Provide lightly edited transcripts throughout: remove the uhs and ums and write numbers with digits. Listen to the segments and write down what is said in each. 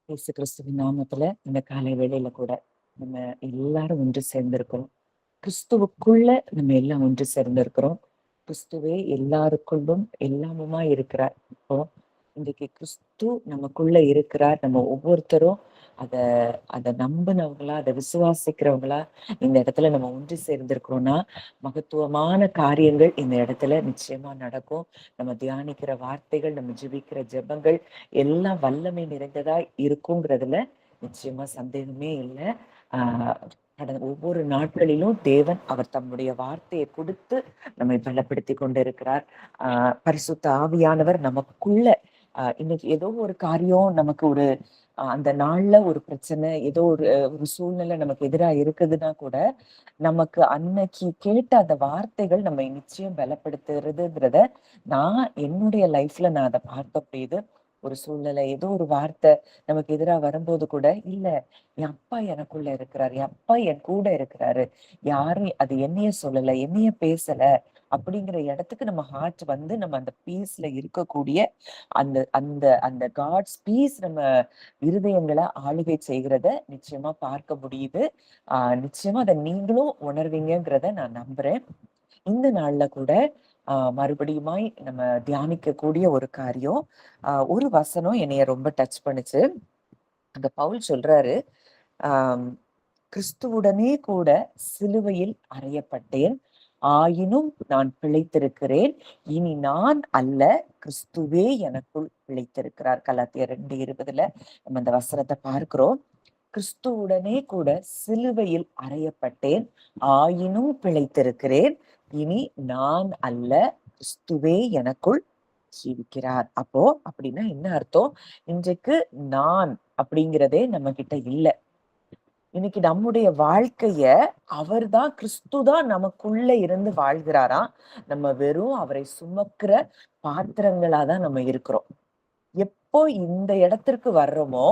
இயேசு கிறிஸ்துவின் நாமத்துல இந்த காலை வேளையில கூட நம்ம எல்லாரும் ஒன்று சேர்ந்திருக்கிறோம். கிறிஸ்துவுக்குள்ள நம்ம எல்லாம் ஒன்று சேர்ந்திருக்கிறோம். கிறிஸ்துவே எல்லாருக்குள்ளும் எல்லாமுமா இருக்கிறார். இப்போ இன்றைக்கு கிறிஸ்து நமக்குள்ள இருக்கிறார். நம்ம ஒவ்வொருத்தரும் அத அத நம்பினவங்களா, அதை விசுவாசிக்கிறவங்களா இந்த இடத்துல நம்ம ஒன்று சேர்ந்திருக்கிறோம்னா, மகத்துவமான காரியங்கள் இந்த இடத்துல நிச்சயமா நடக்கும். நம்ம தியானிக்கிற வார்த்தைகள், நம்ம ஜெபிக்கிற ஜெபங்கள் எல்லாம் வல்லமை நிறைந்ததா இருக்குங்கிறதுல நிச்சயமா சந்தேகமே இல்லை. ஆஹ் கடந்த ஒவ்வொரு நாட்களிலும் தேவன் அவர் தம்முடைய வார்த்தையை கொடுத்து நம்மை பலப்படுத்தி கொண்டிருக்கிறார். பரிசுத்த ஆவியானவர் நமக்குள்ள இன்னைக்கு ஏதோ ஒரு காரியம் நமக்கு ஒரு அந்த நாள்ல ஒரு பிரச்சனை, ஏதோ ஒரு சூழ்நிலை நமக்கு எதிராக இருக்குதுன்னா கூட நமக்கு அன்னைக்கு கேட்ட அந்த வார்த்தைகள் நம்ம நிச்சயம் பலப்படுத்துறதுங்கிறத நான் என்னுடைய லைஃப்ல நான் அதை பார்க்க முடியுது. ஒரு சூழ்நிலை, ஏதோ ஒரு வார்த்தை நமக்கு எதிராக வரும்போது கூட, இல்ல என் அப்பா எனக்குள்ள இருக்கிறாரு, என் அப்பா என் கூட இருக்கிறாரு, யாரும் அது என்னைய சொல்லல, என்னைய பேசல அப்படிங்கிற இடத்துக்கு நம்ம ஹார்ட் வந்து நம்ம அந்த பீஸ்ல இருக்கக்கூடிய அந்த அந்த அந்த காட்ஸ் பீஸ் நம்ம இருதயங்களை ஆளுகை செய்கிறத நிச்சயமா பார்க்க முடியுது. நிச்சயமா அதை நீங்களும் உணர்வீங்கிறத நான் நம்புறேன். இந்த நாள்ல கூட மறுபடியுமாய் நம்ம தியானிக்கக்கூடிய ஒரு காரியம், ஒரு வசனம் என்னைய ரொம்ப டச் பண்ணுச்சு. அங்க பவுல் சொல்றாரு, ஆஹ் கிறிஸ்துவுடனே கூட சிலுவையில் அறையப்பட்டேன், ஆயினும் நான் பிழைத்திருக்கிறேன், இனி நான் அல்ல, கிறிஸ்துவே எனக்குள் பிழைத்திருக்கிறார். கலாத்தியர் 2:20 நம்ம அந்த வசனத்தை பார்க்கிறோம். கிறிஸ்துவுடனே கூட சிலுவையில் அறையப்பட்டேன், ஆயினும் பிழைத்திருக்கிறேன், இனி நான் அல்ல, கிறிஸ்துவே எனக்குள் ஜீவிக்கிறார். அப்போ அப்படின்னா என்ன அர்த்தம்? இன்றைக்கு நான் அப்படிங்கிறதே நம்ம கிட்ட இல்லை. இன்னைக்கு நம்முடைய வாழ்க்கைய அவர்தான், கிறிஸ்துதான் நமக்குள்ள இருந்து வாழ்கிறாராம். நம்ம வெறும் அவரை சுமக்கிற பாத்திரங்களாதான் நம்ம இருக்கிறோம். எப்போ இந்த இடத்திற்கு வர்றோமோ,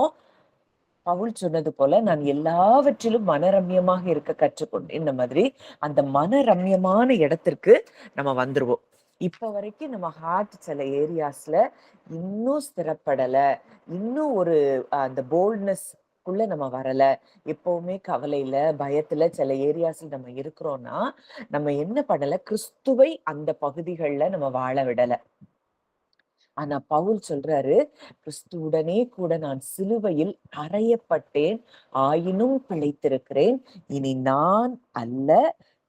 பவுல் சொன்னது போல நான் எல்லாவற்றிலும் மனரம்யமாக இருக்க கற்றுக்கொண்டேன். இந்த மாதிரி அந்த மனரம்யமான இடத்திற்கு நம்ம வந்துருவோம். இப்ப வரைக்கும் நம்ம ஹார்ட் சில ஏரியாஸ்ல இன்னும் ஸ்திரப்படல, இன்னும் ஒரு அந்த போல்ட்னஸ் குள்ள நம்ம வரல, எப்பவுமே கவலையில பயத்துல சில ஏரியாஸ்ல நம்ம இருக்கிறோம்னா, நம்ம என்ன பண்ணல, கிறிஸ்துவை அந்த பகுதிகள்ல நம்ம வாழ விடல. ஆனா பவுல் சொல்றாரு, கிறிஸ்துவுடனே கூட நான் சிலுவையில் அறையப்பட்டேன், ஆயினும் பிழைத்திருக்கிறேன், இனி நான் அல்ல,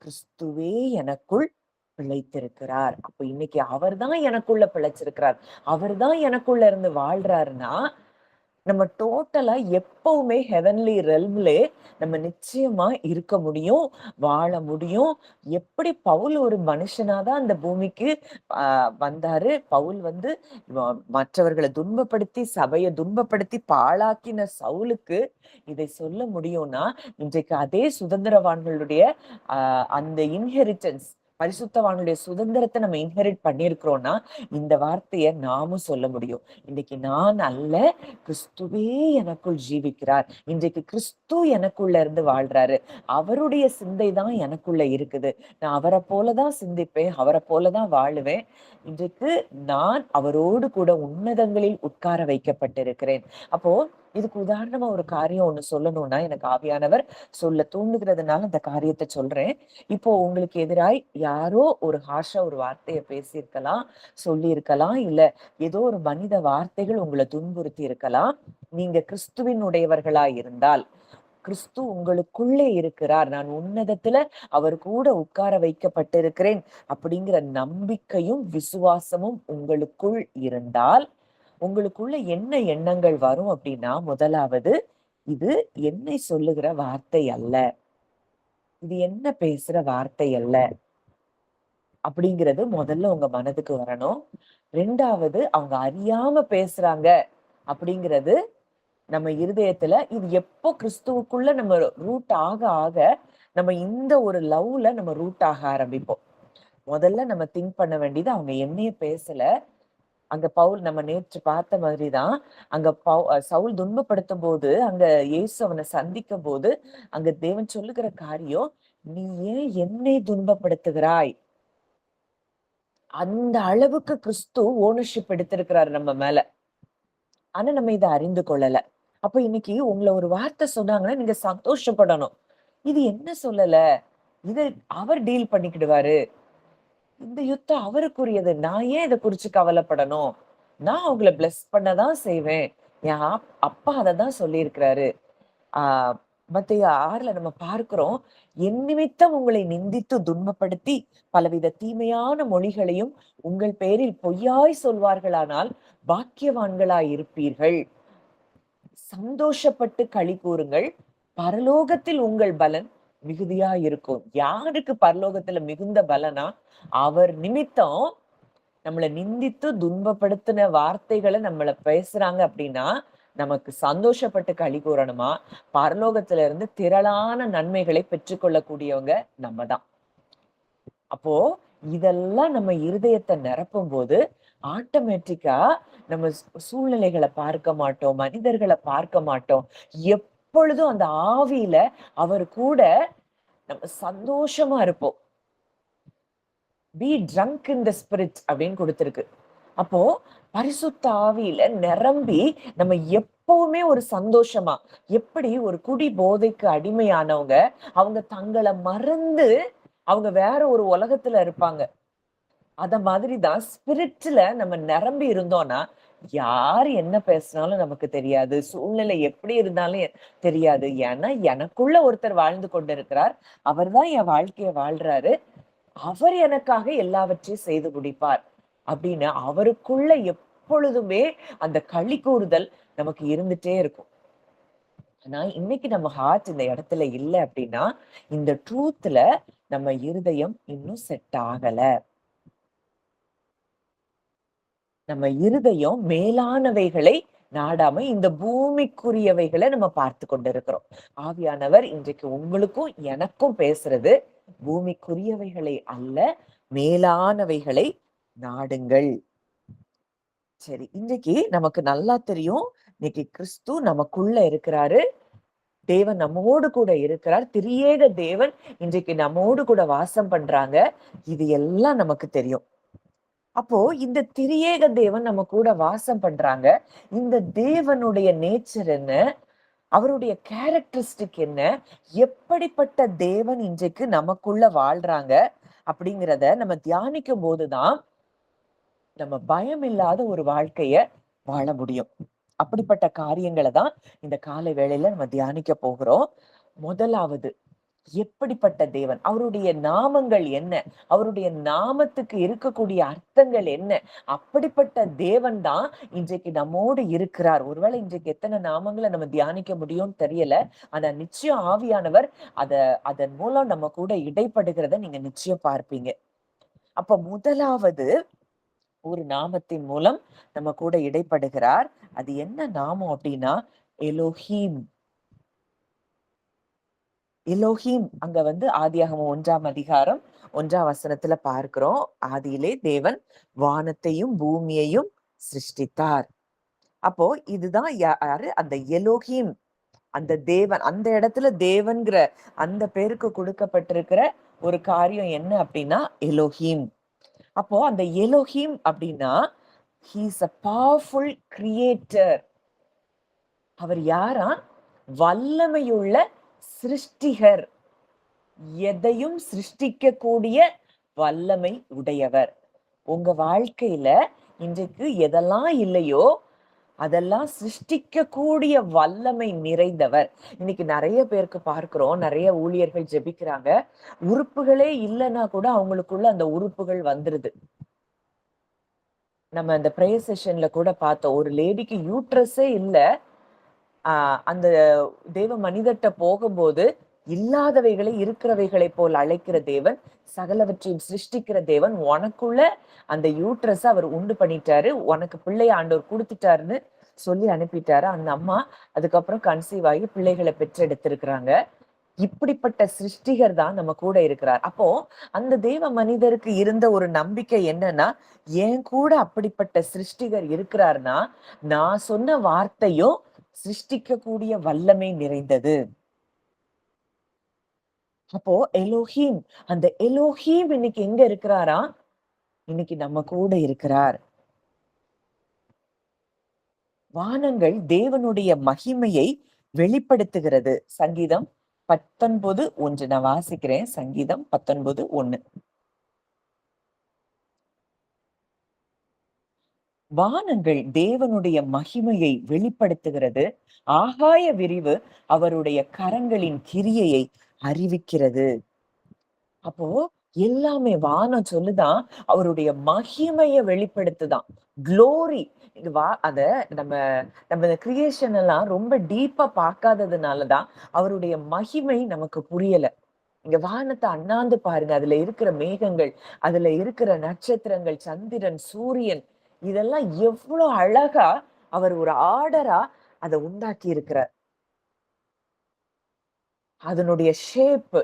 கிறிஸ்துவே எனக்குள் பிழைத்திருக்கிறார். அப்ப இன்னைக்கு அவர்தான் எனக்குள்ள பிழைச்சிருக்கிறார், அவர்தான் எனக்குள்ள இருந்து வாழ்றாருன்னா, நம்ம டோட்டலா எப்பவுமே ஹெவன்லி ரெல்ம்லே நம்ம நிச்சயமா இருக்க முடியும், வாழ முடியும். எப்படி பவுல் ஒரு மனுஷனாதான் அந்த பூமிக்கு வந்தாரு. பவுல் வந்து மற்றவர்களை துன்பப்படுத்தி, சபையை துன்பப்படுத்தி பாழாக்கின சவுலுக்கு இதை சொல்ல முடியும்னா, இன்றைக்கு அதே சுதந்திரவான்களுடைய அந்த இன்ஹெரிட்டன்ஸ், பரிசுத்தவானுடைய சுதந்திரத்தை நம்ம இன்ஹெரிட் பண்ணியிருக்கிறோம்னா, இந்த வார்த்தையை நாமும் சொல்ல முடியும். இன்னைக்கு நான் அல்ல, கிறிஸ்துவே எனக்குள் ஜீவிக்கிறார். இன்றைக்கு கிறிஸ்து எனக்குள்ள இருந்து வாழ்றாரு. அவருடைய சிந்தை தான் எனக்குள்ள இருக்குது. நான் அவரை போலதான் சிந்திப்பேன், அவரை போலதான் வாழுவேன். இன்றைக்கு நான் அவரோடு கூட உன்னதங்களில் உட்கார வைக்கப்பட்டிருக்கிறேன். அப்போ இதுக்கு உதாரணமா ஒரு காரியம் ஒண்ணு சொல்லணும்னா, எனக்கு ஆவியானவர் சொல்ல தூண்டுகிறதுனால அந்த காரியத்தை சொல்றேன். இப்போ உங்களுக்கு எதிராய் யாரோ ஒரு ஹார்ஷா ஒரு வார்த்தையை பேசியிருக்கலாம், சொல்லி இருக்கலாம், இல்ல ஏதோ ஒரு மனித வார்த்தைகள் உங்களை துன்புறுத்தி இருக்கலாம். நீங்க கிறிஸ்துவின் உடையவர்களா இருந்தால், கிறிஸ்து உங்களுக்குள்ளே இருக்கிறார், நான் உன்னதத்துல அவர் கூட உட்கார வைக்கப்பட்டிருக்கிறேன் அப்படிங்கிற நம்பிக்கையும் விசுவாசமும் உங்களுக்குள் இருந்தால், உங்களுக்குள்ள என்ன எண்ணங்கள் வரும் அப்படின்னா, முதலாவது, இது என்னை சொல்லுகிற வார்த்தை அல்ல, இது என்ன பேசுற வார்த்தை அல்ல அப்படிங்கிறது முதல்ல உங்க மனதுக்கு வரணும். ரெண்டாவது, அவங்க அறியாம பேசுறாங்க அப்படிங்கிறது நம்ம இருதயத்துல, இது எப்போ கிறிஸ்துவுக்குள்ள நம்ம ரூட் ஆக ஆக நம்ம இந்த ஒரு லவ்ல நம்ம ரூட் ஆக ஆரம்பிப்போம். முதல்ல நம்ம திங்க் பண்ண வேண்டியது, அவங்க என்னைய பேசல. அங்க பவுல் நம்ம நேற்று பார்த்த மாதிரிதான், அங்க சவுல் துன்பப்படுத்தும் போது, அங்க இயேசு அவனை சந்திக்கும் போது, அங்க தேவன் சொல்லுகிற காரியம், நீ ஏன் என்னை துன்பப்படுத்துகிறாய்? அந்த அளவுக்கு கிறிஸ்து ஓனர்ஷிப் எடுத்திருக்கிறாரு நம்ம மேல. ஆனா நம்ம இதை அறிந்து கொள்ளல. அப்ப இன்னைக்கு உங்கள ஒரு வார்த்தை சொன்னாங்கன்னா நீங்க சந்தோஷப்படணும். இது என்ன சொல்லல, இத அவர் டீல் பண்ணிக்கிடுவாரு. இந்த யுத்தம் அவருக்குரியது. நான் ஏன் இத குறிச்சு கவலைப்படணும்? நான் உங்கள பிளெஸ் பண்ண தான் செய்வேன். என் அப்பா அததான் சொல்லியிருக்கிறாரு. ஆ மத்தேயு 6ல நம்ம பார்க்கிறோம். என் நிமித்தம் உங்களை நிந்தித்து துன்பப்படுத்தி பலவித தீமையான மொழிகளையும் உங்கள் பேரில் பொய்யாய் சொல்வார்களானால் பாக்கியவான்களாய் இருப்பீர்கள். சந்தோஷப்பட்டு களி கூறுங்கள். பரலோகத்தில் உங்கள் பலன் மிகுதியா இருக்கும். யாருக்கு பரலோகத்துல மிகுந்த பலனா? அவர் நிமித்தம் நம்மள நிந்தித்து துன்பப்படுத்தின வார்த்தைகளை நம்மள பேசுறாங்க அப்படின்னா, நமக்கு சந்தோஷப்பட்டு களி கூறணுமா? பரலோகத்துல இருந்து திரளான நன்மைகளை பெற்றுக்கொள்ளக்கூடியவங்க நம்ம தான். அப்போ இதெல்லாம் நம்ம இருதயத்தை நிரப்பும்போது ஆட்டோமேட்டிக்கா நம்ம சூழ்நிலைகளை பார்க்க மாட்டோம், மனிதர்களை பார்க்க மாட்டோம். எப்பொழுதும் அந்த ஆவியில அவர் கூட நம்ம சந்தோஷமா இருப்போம். B trunk in the spirit அப்படின்னு கொடுத்திருக்கு. அப்போ பரிசுத்த ஆவியில நிரம்பி நம்ம எப்பவுமே ஒரு சந்தோஷமா, எப்படி ஒரு குடி போதைக்கு அடிமையானவங்க அவங்க தங்களை மறந்து அவங்க வேற ஒரு உலகத்துல இருப்பாங்க. அத மாதிரிதான் ஸ்பிரிட்ல நம்ம நிரம்பி இருந்தோம்னா, யார் என்ன பேசினாலும் நமக்கு தெரியாது. சூழ்நிலை எப்படி இருந்தாலும் தெரியாது. ஏன்னா, எனக்குள்ள ஒருத்தர் வாழ்ந்து கொண்டிருக்கிறார். அவர்தான் என் வாழ்க்கைய வாழ்றாரு. அவர் எனக்காக எல்லாவற்றையும் செய்து முடிப்பார். அப்படின்னு அவருக்குள்ள எப்பொழுதுமே அந்த களி கூறுதல் நமக்கு இருந்துட்டே இருக்கும். ஆனா, இன்னைக்கு நம்ம ஹார்ட் இந்த இடத்துல இல்ல அப்படின்னா, இந்த ட்ரூத்ல நம்ம இருதயம் இன்னும் செட் ஆகல. நம்ம இருதயம் மேலானவைகளை நாடாம இந்த பூமிக்குரியவைகளை நம்ம பார்த்து கொண்டிருக்கிறோம். ஆவியானவர் இன்றைக்கு உங்களுக்கும் எனக்கும் பேசுறது பூமிக்குரியவைகளை அல்ல, மேலானவைகளை நாடுங்கள். சரி, இன்னைக்கு நமக்கு நல்லா தெரியும், இன்னைக்கு கிறிஸ்து நமக்குள்ள இருக்கிறாரு. தேவன் நம்மோடு கூட இருக்கிறார். திரியேக தேவன் இன்றைக்கு நம்மோடு கூட வாசம் பண்றாங்க. இது எல்லாம் நமக்கு தெரியும். அப்போ இந்த திரியேக தேவன் நம்ம கூட வாசம் பண்றாங்க. இந்த தேவனுடைய நேச்சர் என்ன? அவருடைய கேரக்டரிஸ்டிக் என்ன? எப்படிப்பட்ட தேவன் இன்றைக்கு நமக்குள்ள வாழ்றாங்க? அப்படிங்கிறத நம்ம தியானிக்கும் போதுதான் நம்ம பயம் இல்லாத ஒரு வாழ்க்கைய வாழ முடியும். அப்படிப்பட்ட காரியங்களை தான் இந்த காலை வேளையில நம்ம தியானிக்க போகிறோம். முதலாவது, எப்படிப்பட்ட தேவன்? அவருடைய நாமங்கள் என்ன? அவருடைய நாமத்துக்கு இருக்கக்கூடிய அர்த்தங்கள் என்ன? அப்படிப்பட்ட தேவன் தான் இன்றைக்கு நம்மோடு இருக்கிறார். ஒருவேளை இன்றைக்கு எத்தனை நாமங்களை நம்ம தியானிக்க முடியும்னு தெரியல. ஆனா நிச்சயம் ஆவியானவர் அத அதன் மூலம் நம்ம கூட இடைப்படுகிறத நீங்க நிச்சயம் பார்ப்பீங்க. அப்ப முதலாவது ஒரு நாமத்தின் மூலம் நம்ம கூட இடைப்படுகிறார். அது என்ன நாமம் அப்படின்னா எலோஹீம். எலோஹீம் அங்க ஆதியாகமம் 1ஆம் அதிகாரம் 1ஆம் வசனத்துல பார்க்கிறோம். ஆதியிலே தேவன் வானத்தையும் பூமியையும் சிருஷ்டித்தார். அப்போ இதுதான் யாரு? அந்த எலோஹீம், அந்த தேவன். அந்த இடத்துல தேவன்கிற அந்த பேருக்கு கொடுக்கப்பட்டிருக்கிற ஒரு காரியம் என்ன அப்படின்னா எலோஹீம். அப்போ அந்த எலோஹீம் அப்படின்னா he is a powerful creator. அவர் யாரா? வல்லமையுள்ள சிருஷ்டிகர். எதையும் சிருஷ்டிக்க கூடிய வல்லமை உடையவர். உங்க வாழ்க்கையில இன்றைக்கு எதெல்லாம் இல்லையோ அதெல்லாம் சிருஷ்டிக்க கூடிய வல்லமை நிறைந்தவர். இன்னைக்கு நிறைய பேருக்கு பார்க்கிறோம், நிறைய ஊழியர்கள் ஜெபிக்கிறாங்க. உறுப்புகளே இல்லைன்னா கூட அவங்களுக்குள்ள அந்த உறுப்புகள் வந்துருது. நம்ம அந்த பிரேயர் செஷன்ல கூட பார்த்தோம். ஒரு லேடிக்கு யூட்ரஸே இல்ல. அந்த தேவ மனிதர்ட்ட போகும்போது இல்லாதவைகளை இருக்கிறவைகளை போல் அழைக்கிற தேவன், சகலவற்றையும் சிருஷ்டிக்கிற தேவன், உனக்குள்ள அந்த யூட்ரஸ் அவர் உண்டு பண்ணிட்டாரு, உனக்கு பிள்ளைய ஆண்டவர் கொடுத்துட்டாருன்னு சொல்லி அனுப்பிட்டாரு. அந்த அம்மா அதுக்கப்புறம் கன்சீவ் ஆகி பிள்ளைகளை பெற்றெடுத்திருக்கிறாங்க. இப்படிப்பட்ட சிருஷ்டிகர் தான் நம்ம கூட இருக்கிறார். அப்போ அந்த தேவ மனிதருக்கு இருந்த ஒரு நம்பிக்கை என்னன்னா, என் கூட அப்படிப்பட்ட சிருஷ்டிகர் இருக்கிறார்னா, நான் சொன்ன வார்த்தையும் சிருஷ்டிக்கக்கூடிய வல்லமை நிறைந்தது. அப்போ எலோஹீம், அந்த எலோஹீம் இன்னைக்கு எங்க இருக்கிறாரா? இன்னைக்கு நம்ம கூட இருக்கிறார். வானங்கள் தேவனுடைய மகிமையை வெளிப்படுத்துகிறது. சங்கீதம் 19:1 நான் வாசிக்கிறேன். சங்கீதம் 19:1. வானங்கள் தேவனுடைய மகிமையை வெளிப்படுத்துகிறது. ஆகாய விரிவு அவருடைய கரங்களின் கிரியையை அறிவிக்கிறது. அப்போ எல்லாமே வானம் சொல்லுதான் அவருடைய மகிமைய வெளிப்படுத்துதான். குளோரி. அத நம்ம நம்ம இந்த கிரியேஷன் எல்லாம் ரொம்ப டீப்பா பார்க்காததுனாலதான் அவருடைய மகிமை நமக்கு புரியல. இங்க வானத்தை அண்ணாந்து பாருங்க. அதுல இருக்கிற மேகங்கள், அதுல இருக்கிற நட்சத்திரங்கள், சந்திரன், சூரியன், இதெல்லாம் எவ்வளவு அழகா அவர் ஒரு ஆர்டரா அதை உண்டாக்கி இருக்கிறார். அதனுடைய ஷேப்,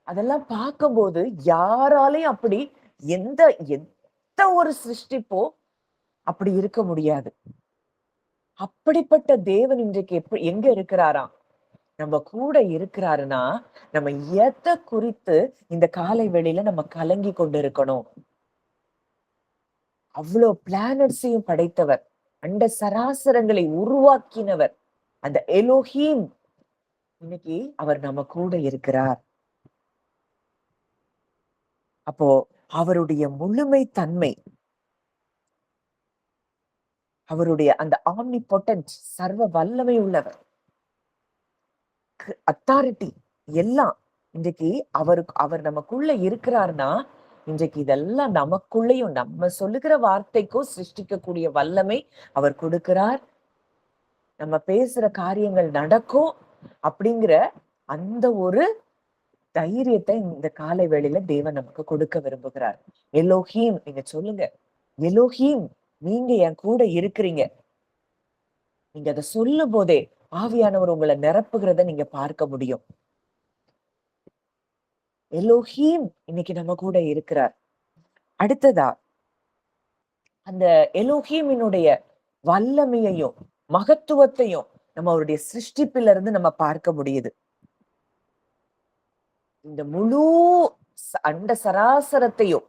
அதெல்லாம் பார்க்கும்போது யாராலையும் அப்படி எந்த எந்த ஒரு சிருஷ்டிப்போ அப்படி இருக்க முடியாது. அப்படிப்பட்ட தேவன் இன்றைக்கு எங்க இருக்கிறாராம்? நம்ம கூட இருக்கிறாருன்னா, நம்ம எதை குறித்து இந்த காலை வேளையில நம்ம கலங்கி கொண்டு இருக்கணும்? அவ்வளவு பிளானட்ஸையும் படைத்தவர், அண்ட சராசரங்களை உருவாக்கினவர், அந்த எலோஹீம், இன்னைக்கு அவர் நம்ம கூட இருக்கிறார். அப்போ அவருடைய முழுமை தன்மை, அவருடைய அந்த ஆம்னிபொட்டன்ட், சர்வ வல்லமை உள்ளவர், அத்தாரிட்டி, எல்லாம் இன்றைக்கு அவர் நமக்குள்ள இருக்கிறார்னா, இன்றைக்கு இதெல்லாம் நமக்குள்ளேயும் நம்ம சொல்லுகிற வார்த்தைக்கும் சிருஷ்டிக்கக்கூடிய வல்லமை அவர் கொடுக்கிறார். நம்ம பேசுற காரியங்கள் நடக்கும் அப்படிங்கிற அந்த ஒரு தைரியத்தை இந்த காலை வேளையில தேவன் நமக்கு கொடுக்க விரும்புகிறார். எலோஹீம், நீங்க சொல்லுங்க, எலோஹீம், நீங்க என் கூட இருக்கிறீங்க. நீங்க அதை சொல்லும் போதே ஆவியானவர் உங்களை நிரப்புகிறத நீங்க பார்க்க முடியும். எலோஹீம் இன்னைக்கு நம்ம கூட இருக்கிறார். அடுத்ததா அந்த எலோஹீமினுடைய வல்லமையையும் மகத்துவத்தையும் நம்ம அவருடைய சிருஷ்டிப்பில இருந்து நம்ம பார்க்க முடியுது. இந்த முழு அண்ட சராசரத்தையும்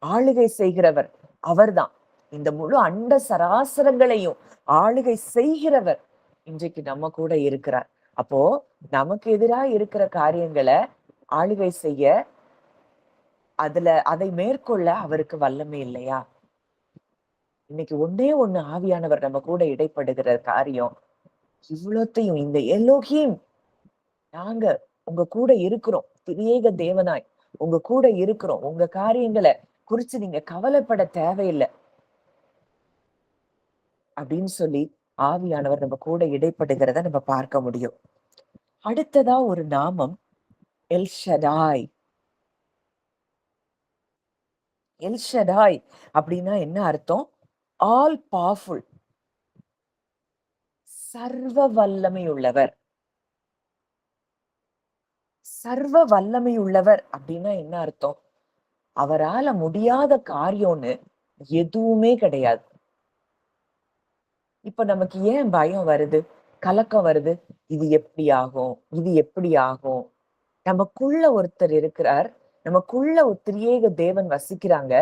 ஆளுகை செய்கிறவர் அவர்தான். இந்த முழு அண்ட சராசரங்களையும் ஆளுகை செய்கிறவர் இன்றைக்கு நம்ம கூட இருக்கிறார். அப்போ நமக்கு எதிராக இருக்கிற காரியங்களை ஆளுகை செய்ய, அதை மேற்கொள்ள அவருக்கு வல்லமை இல்லையா? இன்னைக்கு ஒன்னே ஒண்ணு, ஆவியானவர் நம்ம கூட இடைப்படுகிற காரியம் இவ்வளத்தையும், இந்த எலோஹீம், நாங்க உங்க கூட இருக்கிறோம், திரியேக தேவனாய் உங்க கூட இருக்கிறோம், உங்க காரியங்களை குறிச்சு நீங்க கவலைப்பட தேவையில்லை அப்படின்னு சொல்லி ஆவியானவர் நம்ம கூட இடைப்படுகிறத நம்ம பார்க்க முடியும். அடுத்ததா ஒரு நாமம் எல்ஷடாய். எல்ஷடாய் அப்படின்னா என்ன அர்த்தம்? ஆல் பவர்ஃபுல், சர்வ வல்லமை உள்ளவர். சர்வ வல்லமை உள்ளவர் அப்படின்னா என்ன அர்த்தம்? அவரால முடியாத காரியம்னு எதுவுமே கிடையாது. இப்ப நமக்கு ஏன் பயம் வருது, கலக்கம் வருது? இது எப்படி ஆகும், இது எப்படி ஆகும்? நமக்குள்ள ஒருத்தர் இருக்கிறார், நமக்குள்ள ஒரு திரியேக தேவன் வசிக்கிறாங்க.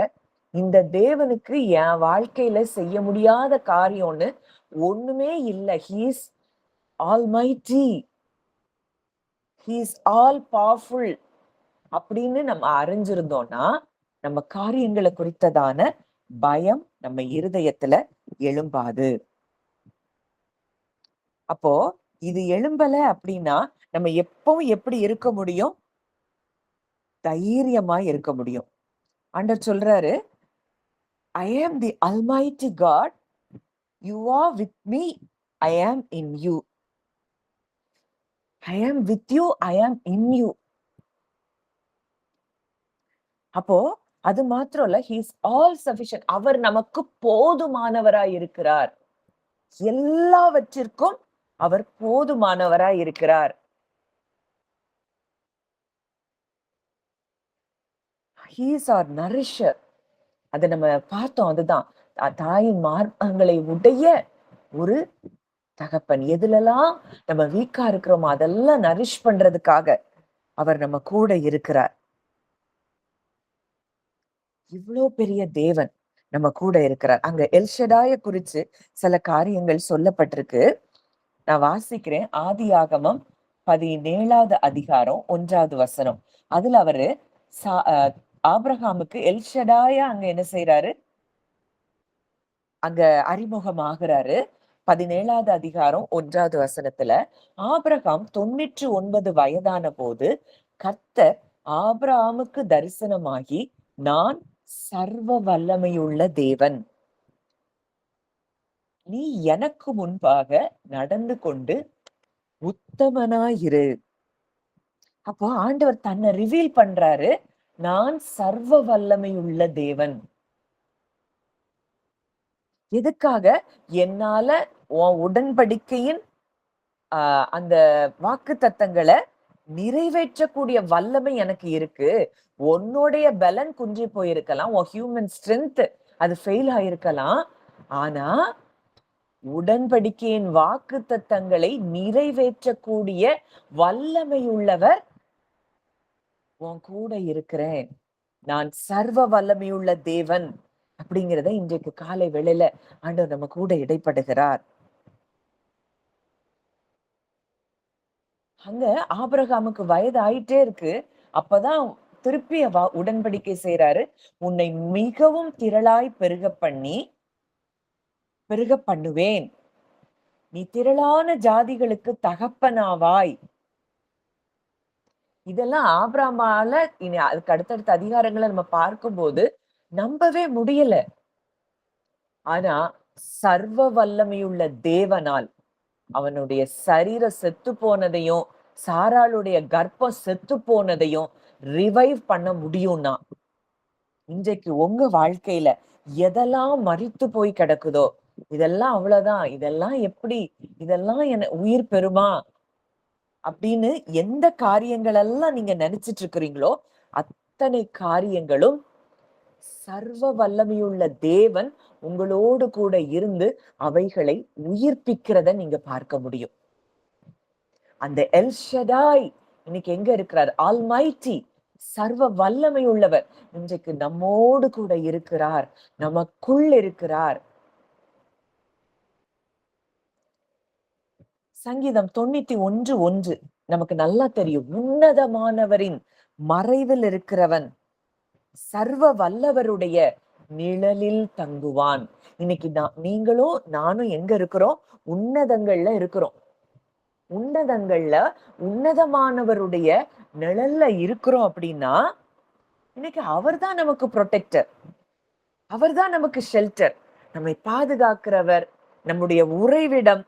இந்த தேவனுக்கு என் வாழ்க்கையில செய்ய முடியாத காரியம்னு ஒண்ணுமே இல்லை. He's almighty, he's all powerful அப்படின்னு நம்ம அறிஞ்சிருந்தோம்னா, நம்ம காரியங்களை குறித்ததான பயம் நம்ம இருதயத்துல எழும்பாது. அப்போ இது எழும்பல அப்படின்னா நம்ம எப்பவும் எப்படி இருக்க முடியும்? தைரியமா இருக்க முடியும். ஆண்டவர் சொல்றாரு, I am the Almighty God. You are with me. I am in you. I am with you. I am in you. அப்போ அது மாத்திரம் இல்ல, he is all sufficient. அவர் நமக்கு போதுமானவராய் இருக்கிறார். எல்லாவற்றிற்கும் அவர் போதுமானவராய் இருக்கிறார். He is our nourisher. அதை நம்ம பார்த்தோம். அதுதான் தாயின் மார்பகங்களை உடைய ஒரு தகப்பன். எதுலலாம் நம்ம வீக்கா இருக்கிறோமோ அதெல்லாம் நரிஷ் பண்றதுக்காக அவர் நம்ம கூட இருக்கிறார். இவ்வளவு பெரிய தேவன் நம்ம கூட இருக்கிறார். அங்க எல்ஷடாய குறிச்சு சில காரியங்கள் சொல்லப்பட்டிருக்கு. நான் வாசிக்கிறேன். ஆதியாகமம் 17வது அதிகாரம் 1வது வசனம். அதுல அவரு ஆபிரகாமுக்கு எல்ஷடாயா அங்க என்ன செய்யறாரு? அங்க அறிமுகமாகிறாரு. 17வது அதிகாரம் 1வது வசனத்துல, ஆபிரகாம் 99 வயதான போது கர்த்தர் ஆபிரகாமுக்கு தரிசனமாகி, நான் சர்வ வல்லமையுள்ள தேவன், நீ எனக்கு முன்பாக நடந்து கொண்டு உத்தமனாயிரு. அப்போ ஆண்டவர் தன்னை ரிவீல் பண்றாரு, நான் சர்வ வல்லமையுள்ள தேவன். எதுக்காக? என்னால உன் உடன்படிக்கையின் அந்த வாக்கு தத்தங்களை நிறைவேற்றக்கூடிய வல்லமை எனக்கு இருக்கு. உன்னுடைய பலன் குன்றி போயிருக்கலாம், உன் ஹியூமன் ஸ்ட்ரென்த் அது ஃபெயில் ஆயிருக்கலாம். ஆனா உடன்படிக்கையின் வாக்கு தத்தங்களை நிறைவேற்றக்கூடிய வல்லமை உள்ளவர் உன் கூட இருக்கிறேன், நான் சர்வ வல்லமையுள்ள தேவன் அப்படிங்கிறத இன்றைக்கு காலை வேளையில ஆண்டவர் நம்ம கூட இடைப்படுகிறார். அங்க ஆபிரகாமுக்கு வயது ஆயிட்டே இருக்கு. அப்பதான் திருப்பி உடன்படிக்கை செய்யறாரு. உன்னை மிகவும் திரளாய் பெருக பண்ணுவேன், நீ திரளான ஜாதிகளுக்கு தகப்பனாவாய். இதெல்லாம் ஆபிரகாமால இனி அதுக்கு அடுத்தடுத்த அதிகாரங்களை நம்ம பார்க்கும்போது நம்பவே முடியல. ஆனா சர்வ வல்லமையுள்ள தேவனால் அவனுடைய சரீரம் செத்து போனதையும் சாராளுடைய கர்ப்பம் செத்து போனதையும் ரிவைவ் பண்ண முடியும்னா, இன்றைக்கு உங்க வாழ்க்கையில எதெல்லாம் மரித்து போய் கிடக்குதோ, இதெல்லாம் அவ்வளவுதான், இதெல்லாம் எப்படி, இதெல்லாம் என்ன உயிர் பெறுமா அப்படின்னு எந்த காரியங்கள் எல்லாம் நீங்க நினைச்சிட்டு இருக்கிறீங்களோ அத்தனை காரியங்களும் சர்வ வல்லமையுள்ள தேவன் உங்களோடு கூட இருந்து அவைகளை உயிர்ப்பிக்கிறத நீங்க பார்க்க முடியும். அந்த எல்ஷடாய் இன்னைக்கு எங்க இருக்கிறார்? ஆல்மைட்டி, சர்வ வல்லமை உள்ளவர் இன்றைக்கு நம்மோடு கூட இருக்கிறார், நமக்குள் இருக்கிறார். சங்கீதம் 91:1 நமக்கு நல்லா தெரியும். உன்னதமானவரின் மறைவில் இருக்கிறவன் சர்வ வல்லவருடைய நிழலில் தங்குவான். இன்னைக்கு நீங்களும் நானும் எங்க இருக்கிறோம்? உன்னதங்கள்ல இருக்கிறோம். உன்னதங்கள்ல உன்னதமானவருடைய நிழல்ல இருக்கிறோம் அப்படின்னா இன்னைக்கு அவர்தான் நமக்கு ப்ரொடெக்டர், அவர்தான் நமக்கு ஷெல்டர், நம்மை பாதுகாக்கிறவர், நம்முடைய உறைவிடம்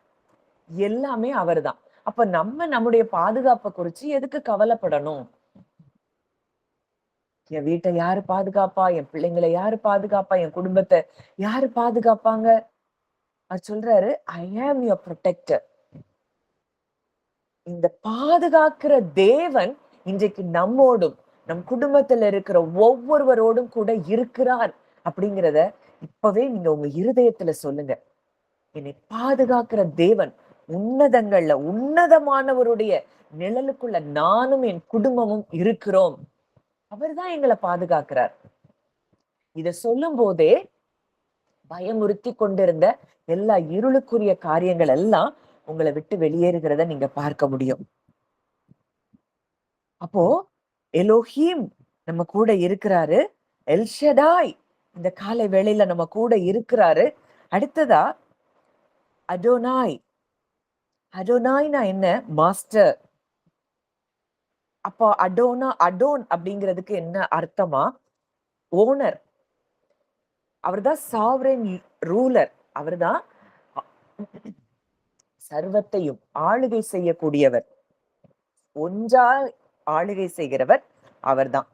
எல்லாமே அவர்தான். அப்ப நம்முடைய பாதுகாப்பை குறிச்சு எதுக்கு கவலைப்படணும்? என் வீட்டை யாரு பாதுகாப்பா, என் பிள்ளைங்களை யாரு பாதுகாப்பா, என் குடும்பத்தை யாரு பாதுகாப்பாங்க? அது சொல்றாரு, ஐ ஆம் யுவர் ப்ரொடெக்டர். இந்த பாதுகாக்கிற தேவன் இன்றைக்கு நம்மோடும் நம் குடும்பத்துல இருக்கிற ஒவ்வொருவரோடும் கூட இருக்கிறார் அப்படிங்கிறத இப்பவே நீங்க உங்க இருதயத்துல சொல்லுங்க. என்னை பாதுகாக்கிற தேவன் உன்னதங்கள்ல உன்னதமானவருடைய நிழலுக்குள்ள நானும் என் குடும்பமும் இருக்கிறோம். அவர்தான் எங்களை பாதுகாக்கிறார். இத சொல்லும் போதே பயமுறுத்தி கொண்டிருந்த எல்லா இருளுக்குரிய காரியங்கள் எல்லாம் உங்களை விட்டு வெளியேறுகிறத நீங்க பார்க்க முடியும். அப்போ எலோஹீம் நம்ம கூட இருக்கிறாரு, எல்ஷடாய் இந்த காலை வேளையில நம்ம கூட இருக்கிறாரு. அடுத்ததா அடோனாய். அடோனாய்னா என்ன? மாஸ்டர். அப்போ அடோன் அப்படிங்கிறதுக்கு என்ன அர்த்தமா? ஓனர். அவர்தான் சாவரன் ரூலர். அவர்தான் சர்வத்தையும் ஆளுகை செய்யக்கூடியவர், ஒன்றா ஆளுகை செய்கிறவர் அவர்தான்.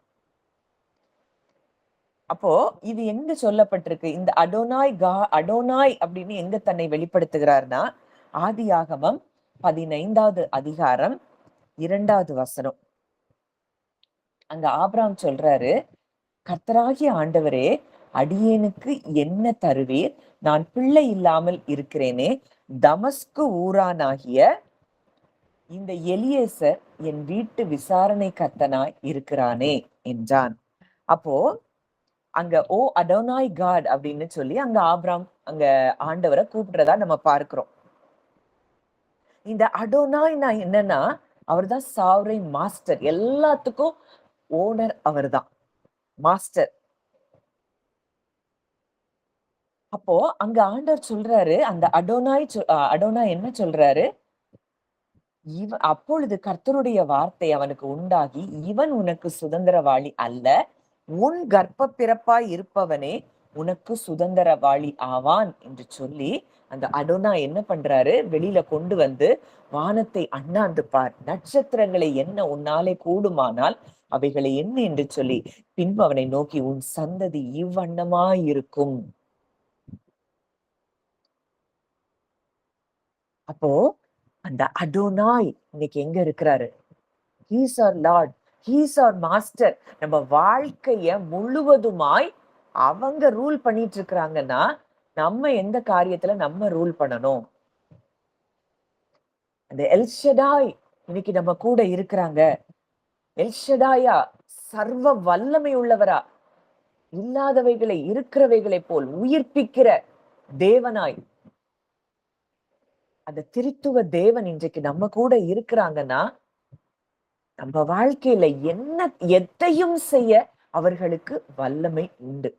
அப்போ இது எங்க சொல்லப்பட்டிருக்கு? இந்த அடோனாய் அப்படின்னு எங்க தன்னை வெளிப்படுத்துகிறார்னா, ஆதியாகமம் 15வது அதிகாரம் 2வது வசனம். அங்க ஆபிரகாம் சொல்றாரு, கர்த்தராகிய ஆண்டவரே, அடியேனுக்கு என்ன தருவீர்? நான் பிள்ளை இல்லாமல் இருக்கிறேனே, தமஸ்கு ஊரானாகிய இந்த எலியேசர் என் வீட்டு விசாரணை கர்த்தனாய் இருக்கிறானே என்றான். அப்போ அங்க ஓ அடோனாய் காட் அப்படின்னு சொல்லி அங்க ஆபிராம் அங்க ஆண்டவரை கூப்பிடுறதா நம்ம பார்க்கிறோம். இந்த அடோனாய்னா என்னன்னா, அவர்தான் சாவரின் மாஸ்டர், எல்லாத்துக்கும் ஓனர் அவர்தான், மாஸ்டர். அப்போ அங்க ஆண்டவர் சொல்றாரு, அந்த அடோனாய் என்ன சொல்றாரு, அப்பொழுது கர்த்தருடைய வார்த்தை அவனுக்கு உண்டாகி, இவன் உனக்கு சுதந்திரவாளி அல்ல, உன் கர்ப்ப பிறப்பாய் இருப்பவனே உனக்கு சுதந்திரவாளி ஆவான் என்று சொல்லி அந்த அடோனா என்ன பண்றாரு, வெளியில கொண்டு வந்து வானத்தை அண்ணாந்து பார், நட்சத்திரங்களை என்ன உன்னாலே கூடுமானால் அவைகளை என்ன என்று சொல்லி பின்பு அவனை நோக்கி, உன் சந்ததி இவ்வண்ணமாய் இருக்கும். அப்போ அந்த அடோனாய் இன்னைக்கு எங்க இருக்கிறாரு? He's our lord, he's our master. நம்ம வாழ்க்கைய முழுவதுமாய் அவங்க ரூல் பண்ணிட்டு இருக்கிறாங்கன்னா, நம்ம எந்த காரியத்துல நம்ம ரூல் பண்ணணும்? அந்த எல்ஷடாய் இன்னைக்கு நம்ம கூட இருக்கிறாங்க. எல்ஷடாயா சர்வ வல்லமை உள்ளவரா, இல்லாதவைகளை இருக்கிறவைகளை போல் உயிர்ப்பிக்கிற தேவனாய், அந்த திருத்துவ தேவன் இன்றைக்கு நம்ம கூட இருக்கிறாங்கன்னா, நம்ம வாழ்க்கையில என்ன எதையும் செய்ய அவர்களுக்கு வல்லமை உண்டு.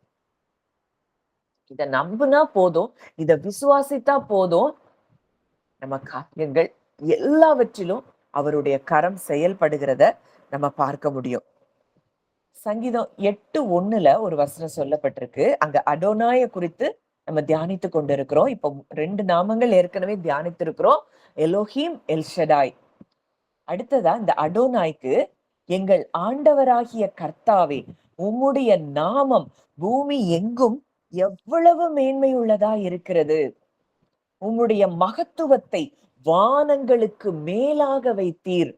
இத நம்புனா போதும், இத விசுவாசித்தா போதும், நம்ம காரியங்கள் எல்லாவற்றிலும் அவருடைய கரம் செயல்படுகிறத நம்ம பார்க்க முடியும். சங்கீதம் 8:1 ஒரு வசனம் சொல்லப்பட்டிருக்கு. அங்க அடோனாய குறித்து நம்ம தியானித்து கொண்டிருக்கிறோம். இப்போ 2 நாமங்கள் ஏற்கனவே தியானித்திருக்கிறோம், எலோஹிம், எல்ஷடாய். அடுத்ததா இந்த அடோனாய்க்கு, எங்கள் ஆண்டவராகிய கர்த்தாவே, உம்முடைய நாமம் பூமி எங்கும் எவ்வளவு மேன்மையுள்ளதா இருக்கிறது, உம்முடைய மகத்துவத்தை வானங்களுக்கு மேலாக வைத்தீர்.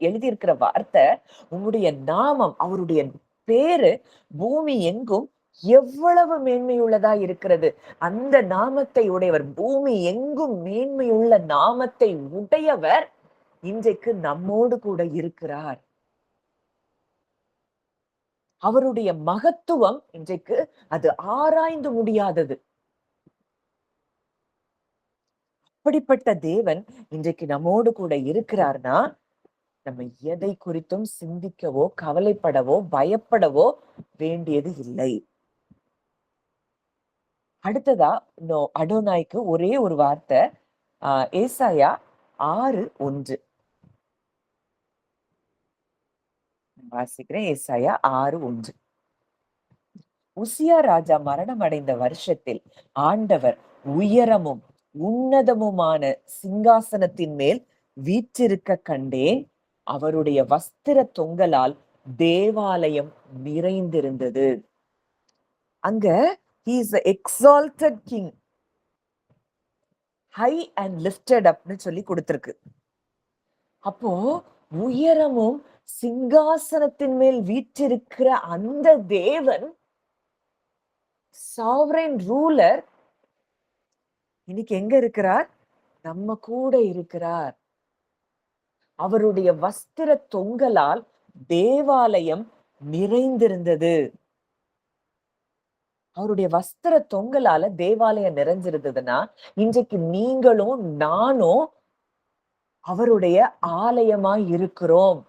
எழுதியிருக்கிற வார்த்தை, உம்முடைய நாமம், அவருடைய பேரு பூமி எங்கும் எவ்வளவு மேன்மையுள்ளதா இருக்கிறது. அந்த நாமத்தை உடையவர், பூமி எங்கும் மேன்மையுள்ள நாமத்தை உடையவர் இன்றைக்கு நம்மோடு கூட இருக்கிறார். அவருடைய மகத்துவம் இன்றைக்கு அது ஆராய்ந்து முடியாதது. அப்படிப்பட்ட தேவன் இன்றைக்கு நம்மோடு கூட இருக்கிறார்னா, நம்ம எதை குறித்தும் சிந்திக்கவோ, கவலைப்படவோ, பயப்படவோ வேண்டியது இல்லை. அடுத்ததா அடோனாய்க்கு ஒரே ஒரு வார்த்தை, ஏசாயா 6:1 வாசிக்கிறேன். ஏசாயா 6:1. உசியா ராஜா மரணம் அடைந்த வருஷத்தில் ஆண்டவர் உயரமும் உன்னதமுமான சிங்காசனத்தின் மேல் வீற்றிருக்க கண்டேன். அவருடைய வஸ்திர தொங்கலால் தேவாலயம் நிறைந்திருந்தது. அங்க he is the exalted king, high and lifted upனு சொல்லி கொடுத்திருக்கு. அப்போ உயரமும் சிங்காசனத்தின் மேல் வீற்றிருக்கிற அந்த தேவன், சாவரைன் ரூலர், இன்னைக்கு எங்க இருக்கிறார்? நம்ம கூட இருக்கிறார். அவருடைய வஸ்திர தொங்கலால் தேவாலயம் நிறைந்திருந்தது. அவருடைய வஸ்திர தொங்கலால தேவாலயம் நிறைஞ்சிருந்ததுன்னா, இன்றைக்கு நீங்களும் நானும் அவருடைய ஆலயமாய் இருக்கிறோம்.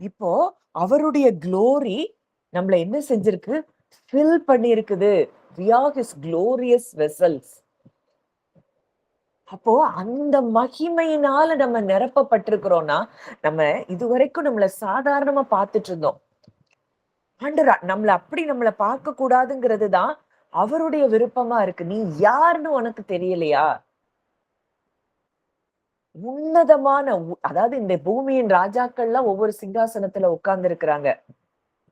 இப்போ அவருடைய க்ளோரி நம்மள என்ன செஞ்சிருக்கு? ஃபில் பண்ணி இருக்குது. We are his glorious vessels. அப்போ அந்த மகிமையினால நம்ம நிரப்பப்பட்டிருக்கிறோம்னா, நம்ம இதுவரைக்கும் நம்மள சாதாரணமா பார்த்துட்டு இருந்தோம். ஆண்டவரா நம்மள பார்க்க கூடாதுங்கிறது தான் அவருடைய விருப்பமா இருக்கு. நீ யாருன்னு உனக்கு தெரியலையா? உன்னதமான அதாவது இந்த பூமியின் ராஜாக்கள்லாம் ஒவ்வொரு சிங்காசனத்துல உட்கார்ந்து இருக்கிறாங்க,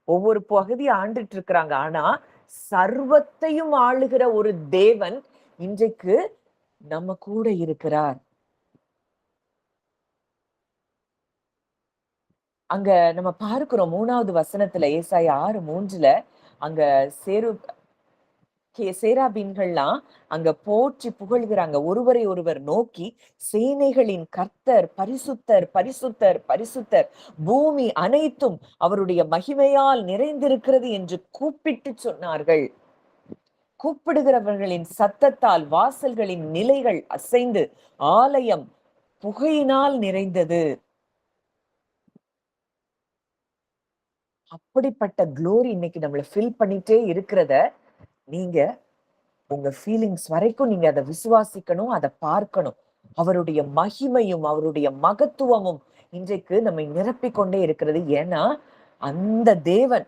ஒவ்வொரு பகுதியை ஆண்டுட்டு இருக்கிறாங்க. ஆனா சர்வத்தையும் ஆளுகிற ஒரு தேவன் இன்றைக்கு நம்ம கூட இருக்கிறார். அங்க நம்ம பார்க்கிறோம் 3வது வசனத்துல, ஏசாயா 6:3 அங்க சேராபீன்கள்லாம் அங்க போற்றி புகழ்கிறாங்க, ஒருவரை ஒருவர் நோக்கி, சேனைகளின் கர்த்தர் பரிசுத்தர் பரிசுத்தர் பரிசுத்தர், பூமி அனைத்தும் அவருடைய மகிமையால் நிறைந்திருக்கிறது என்று கூப்பிட்டு சொன்னார்கள். கூப்பிடுகிறவர்களின் சத்தத்தால் வாசல்களின் நிலைகள் அசைந்து ஆலயம் புகையினால் நிறைந்தது. அப்படிப்பட்ட குளோரி இன்னைக்கு நம்மள ஃபில் பண்ணிட்டே இருக்கிறத நீங்க உங்க ஃபீலிங்ஸ் வரைக்கும் நீங்க அதை விசுவாசிக்கணும், அதை பார்க்கணும். அவருடைய மகிமையும் அவருடைய மகத்துவமும் இன்றைக்கு நம்மை நிரப்பிக் கொண்டே இருக்கிறது. ஏன்னா அந்த தேவன்,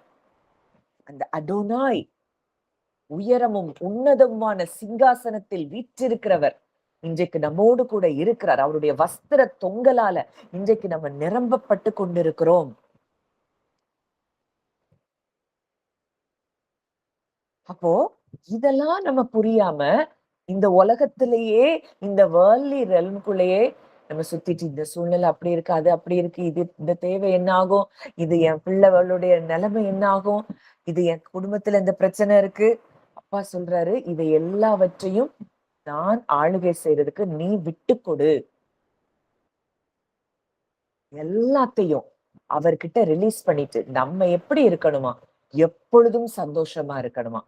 அந்த அடோனாய், உயரமும் உன்னதமான சிங்காசனத்தில் வீற்றிருக்கிறவர் இன்றைக்கு நம்மோடு கூட இருக்கிறார். அவருடைய வஸ்திர தொங்கலால இன்றைக்கு நம்ம நிரம்பப்பட்டு கொண்டிருக்கிறோம். அப்போ இதெல்லாம் நம்ம புரியாம இந்த உலகத்திலேயே, இந்த வேர்ல்ட்லி ரெல்ம்குள்ளேயே நம்ம சுத்திட்டு, இந்த சூழ்நிலை அப்படி இருக்கு, அது அப்படி இருக்கு, இது இந்த தேவை என்ன ஆகும், இது என் பிள்ளைகளுடைய நிலைமை என்ன ஆகும், இது என் குடும்பத்துல இந்த பிரச்சனை இருக்கு. அப்பா சொல்றாரு, இதை எல்லாவற்றையும் நான் ஆளுகை செய்யறதுக்கு நீ விட்டு கொடு. எல்லாத்தையும் அவர்கிட்ட ரிலீஸ் பண்ணிட்டு நம்ம எப்படி இருக்கணுமா? எப்பொழுதும் சந்தோஷமா இருக்கணுமா?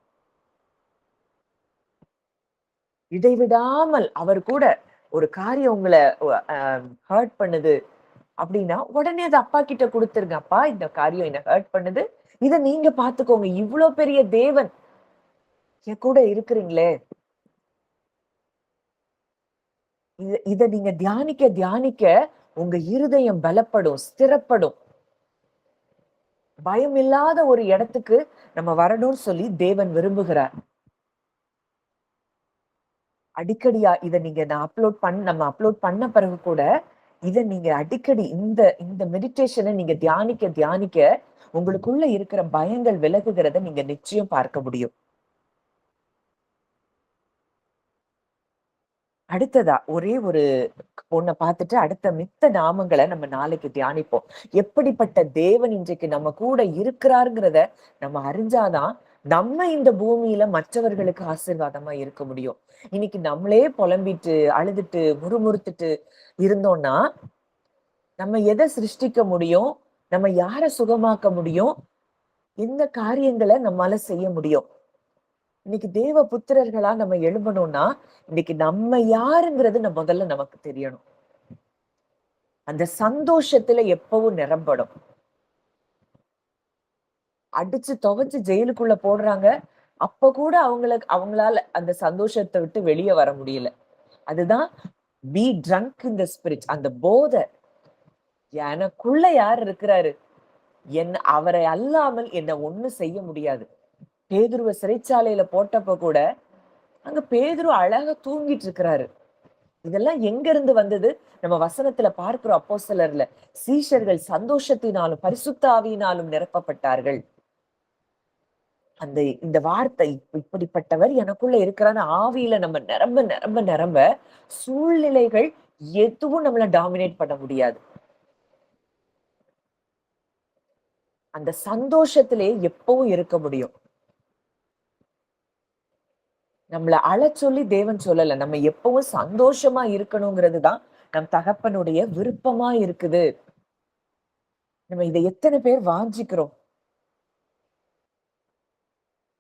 இடைவிடாமல் அவர் கூட ஒரு காரியம் உங்களை ஹர்ட் பண்ணுது அப்படின்னா, உடனே அதை அப்பா கிட்ட கொடுத்துருங்க. அப்பா, இந்த காரியம் என்ன ஹர்ட் பண்ணுது, இதை நீங்க பாத்துக்கோங்க. இவ்வளவு பெரிய தேவன் என் கூட இருக்கிறீங்களே, இத நீங்க தியானிக்க தியானிக்க உங்க இருதயம் பலப்படும், ஸ்திரப்படும். பயம் இல்லாத ஒரு இடத்துக்கு நம்ம வரணும்னு சொல்லி தேவன் விரும்புகிறார். அடிக்கடியா இதை நீங்க நம்ம அப்லோட் பண்ண பிறகு கூட இதை நீங்க அடிக்கடி இந்த இந்த மெடிடேஷனை நீங்க தியானிக்க தியானிக்க உங்களுக்குள்ள இருக்கிற பயங்கள் விலகுகிறத நீங்க நிச்சயம் பார்க்க முடியும். அடுத்ததா ஒரே ஒரு பொண்ணை பார்த்துட்டு அடுத்த மித்த நாமங்களை நம்ம நாளைக்கு தியானிப்போம். எப்படிப்பட்ட தேவன் இன்றைக்கு நம்ம கூட இருக்கிறாருங்கிறத நம்ம அறிஞ்சாதான் நம்ம இந்த பூமியில மற்றவர்களுக்கு ஆசீர்வாதமா இருக்க முடியும். இன்னைக்கு நம்மளே புலம்பிட்டு அழுதுட்டு முறுமுறுத்துட்டு இருந்தோம்னா நம்ம எதை சிருஷ்டிக்க முடியும்? நம்ம யாரை சுகமாக்க முடியும்? எந்த காரியங்களை நம்மால செய்ய முடியும்? இன்னைக்கு தேவ புத்திரர்களா நம்ம எழும்பணும்னா இன்னைக்கு நம்ம யாருங்கிறது முதல்ல நமக்கு தெரியணும். அந்த சந்தோஷத்துல எப்பவும் நிரம்படும். அடிச்சு துவைச்சு ஜெயிலுக்குள்ள போடுறாங்க, அப்ப கூட அவங்களால அந்த சந்தோஷத்தை விட்டு வெளியே வர முடியல. அதுதான் B trunk in the spirit, அந்த போதை. எனக்குள்ள யார் இருக்கிறாரு, அவரை அல்லாமல் என்ன ஒண்ணு செய்ய முடியாது. பேதுருவ சிறைச்சாலையில போட்டப்ப கூட அங்க பேதுரு அழகா தூங்கிட்டு இருக்கிறாரு. இதெல்லாம் எங்க இருந்து வந்தது? நம்ம வசனத்துல பார்க்கிறோம். அப்போஸ்தலர்ல சீஷர்கள் சந்தோஷத்தினாலும் பரிசுத்த ஆவியினாலும் நிரப்பப்பட்டார்கள். இந்த வார்த்தை, இப்படிப்பட்டவர் எனக்குள்ள இருக்கிறான்னு ஆவியில நம்ம நிரம்ப நிரம்ப நிரம்ப சூழ்நிலைகள் எதுவும் நம்மள டாமினேட் பண்ண முடியாது. அந்த சந்தோஷத்திலே எப்பவும் இருக்க முடியும். நம்மள சொல்லி தேவன் சொல்லல, நம்ம எப்பவும் சந்தோஷமா இருக்கணுங்கிறது தான் நம் தகப்பனுடைய விருப்பமா இருக்குது. நம்ம இதை எத்தனை பேர் வாஞ்சிக்கிறோம்?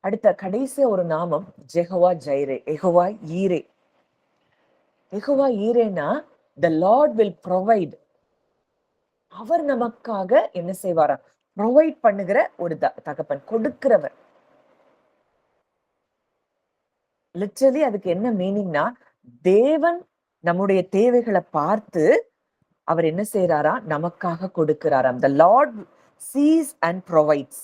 அடுத்த கடைசி ஒரு நாமம் ஜெகவா ஜைரே, எகோவா ஈரே. எகோவா ஈரேனா the Lord will provide. அவர் நமக்காக என்ன செய்வாரா? ப்ரொவைட் பண்ணுகிற ஒரு தகப்பன், கொடுக்கிறவர். லிட்டரலி அதுக்கு என்ன மீனிங்னா, தேவன் நம்முடைய தேவைகளை பார்த்து அவர் என்ன செய்யறாரா? நமக்காக கொடுக்கிறாராம். the Lord sees and provides.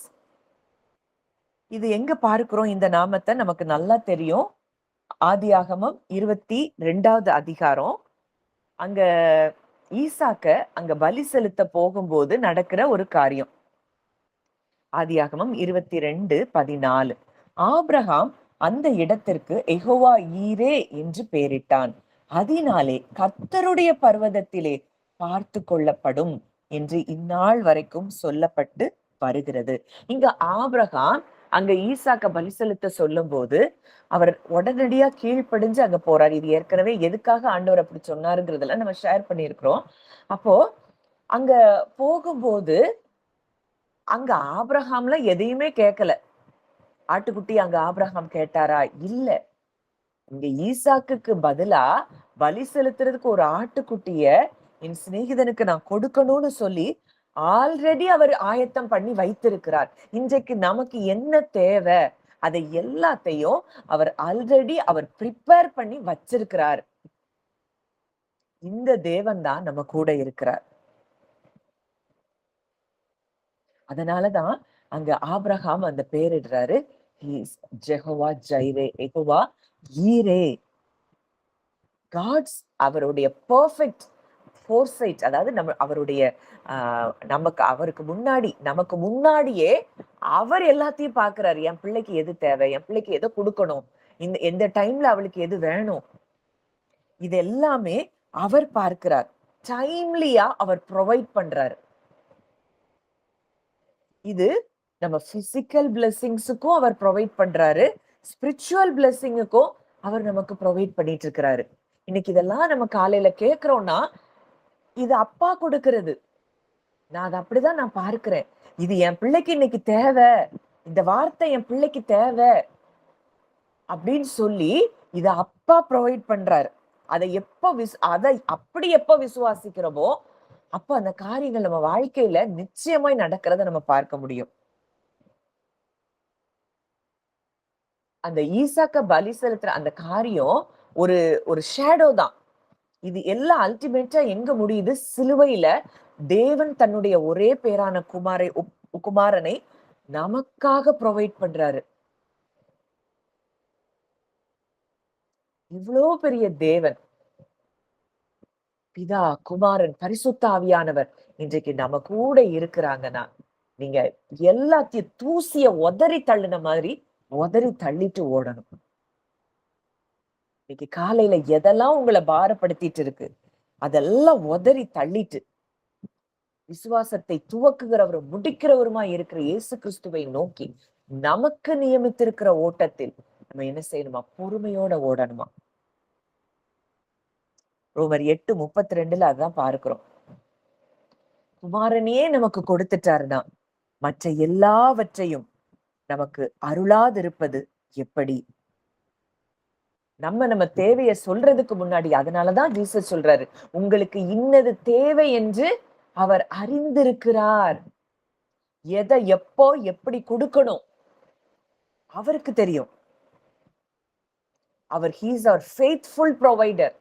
இது எங்க பார்க்கிறோம்? இந்த நாமத்தை நமக்கு நல்லா தெரியும். ஆதியாகமம் 22வது அதிகாரம். அங்க ஈசாக்க அங்க பலி செலுத்த போகும்போது நடக்கிற ஒரு காரியம். ஆதியாகமம் 22:14. ஆபிரகாம் அந்த இடத்திற்கு எகோவா ஈரே என்று பெயரிட்டான். அதனாலே கர்த்தருடைய பர்வதத்திலே பார்த்து கொள்ளப்படும் என்று இந்நாள் வரைக்கும் சொல்லப்பட்டு வருகிறது. இங்க ஆபிரகாம் அங்க ஈசாக்க பலி செலுத்த சொல்லும் போது அவர் உடனடியா கீழ்ப்படிஞ்சு அங்க போறாரு. இது ஏற்கனவே எதுக்காக ஆண்டவர் அப்படி சொன்னாருங்கிறதெல்லாம் நம்ம ஷேர் பண்ணியிருக்கிறோம். அப்போ அங்க போகும்போது அங்க ஆபிரகாம்ல எதையுமே கேட்கல. ஆட்டுக்குட்டி அங்க ஆபிரகாம் கேட்டாரா? இல்ல. இங்க ஈசாக்குக்கு பதிலா பலி செலுத்துறதுக்கு ஒரு ஆட்டுக்குட்டிய என் சிநேகிதனுக்கு நான் கொடுக்கணும்னு சொல்லி ஆல்ரெடி அவர் ஆயத்தம் பண்ணி வைத்திருக்கிறார். இன்றைக்கு நமக்கு என்ன தேவை அதை எல்லாத்தையும் அவர் ஆல்ரெடி அவர் ப்ரிப்பேர் பண்ணி வச்சிருக்கிறார். இந்த தேவன் தான் நம்ம கூட இருக்கிறார். அதனாலதான் அங்க ஆபிரகாம் அந்த பேரிடுறாரு, ஜெகோவா ஜைரே, யெகோவா ஈரே. காட்ஸ் அவருடைய பெர்ஃபெக்ட் ஃபோர்சைட், அதாவது நம்ம அவருடைய நமக்கு அவருக்கு முன்னாடி நமக்கு முன்னாடியே அவர் எல்லாத்தையும் பாக்குறாரு. என் பிள்ளைக்கு எது தேவை, என் பிள்ளைக்கு எதை கொடுக்கணும், எந்த டைம்ல அவளுக்கு எது வேணும், இது எல்லாமே அவர் பார்க்கிறார். டைம்லியா அவர் ப்ரொவைட் பண்றாரு. இது நம்ம பிசிக்கல் பிளெஸிங்ஸுக்கும் அவர் ப்ரொவைட் பண்றாரு, ஸ்பிரிச்சுவல் பிளெஸிங்குக்கும் அவர் நமக்கு ப்ரொவைட் பண்ணிட்டு இருக்கிறாரு. இன்னைக்கு இதெல்லாம் நம்ம காலையில கேட்கிறோம்னா இது அப்பா கொடுக்கிறது. நான் அதை அப்படிதான் நான் பார்க்கிறேன். இது என் பிள்ளைக்கு இன்னைக்கு தேவை, இந்த வார்த்தை என் பிள்ளைக்கு தேவை அப்படின்னு சொல்லி இத அப்பா ப்ரொவைட் பண்றாரு. அதை அப்படி எப்ப விசுவாசிக்கிறோமோ அப்ப அந்த காரியங்கள் நம்ம வாழ்க்கையில நிச்சயமாய் நடக்கிறத நம்ம பார்க்க முடியும். அந்த ஈசாக்க பலி செலுத்துற அந்த காரியம் ஒரு ஒரு ஷேடோ தான். இது எல்லாம் அல்டிமேட்டா எங்க முடியுது? சிலுவையில தேவன் தன்னுடைய ஒரே பேரான குமாரனை நமக்காக ப்ரொவைட் பண்றாரு. இவ்வளோ பெரிய தேவன், பிதா, குமாரன், பரிசுத்த ஆவியானவர் இன்றைக்கு நம்ம கூட இருக்கிறாங்கன்னா நீங்க எல்லாத்தையும் தூசிய உதறி தள்ளின மாதிரி உதறி தள்ளிட்டு ஓடணும். இன்னைக்கு காலையில எதெல்லாம் உங்களை பாரப்படுத்திட்டு இருக்கு அதெல்லாம் உதறி தள்ளிட்டு விசுவாசத்தை துவக்குகிறவரும் முடிக்கிறவருமா இருக்கிற இயேசு கிறிஸ்துவை நோக்கி நமக்கு நியமித்திருக்கிற ஓட்டத்தில் நம்ம என்ன செய்யணுமா? பொறுமையோட ஓடணுமா? ரோமர் 8:32 அதான் பார்க்கிறோம். குமாரனையே நமக்கு கொடுத்துட்டாருன்னா மற்ற எல்லாவற்றையும் நமக்கு அருளாதிருப்பது எப்படி? நம்ம தேவையை சொல்றதுக்கு முன்னாடி, அதனாலதான் ஜீசஸ் சொல்றாரு, உங்களுக்கு இன்னது தேவை என்று அவர் அறிந்திருக்கிறார். எதை எப்போ எப்படி கொடுக்கணும் அவருக்கு தெரியும். அவர் ஹீஸ் அவர் ஃபெய்த்ஃபுல் ப்ரொவைடர்.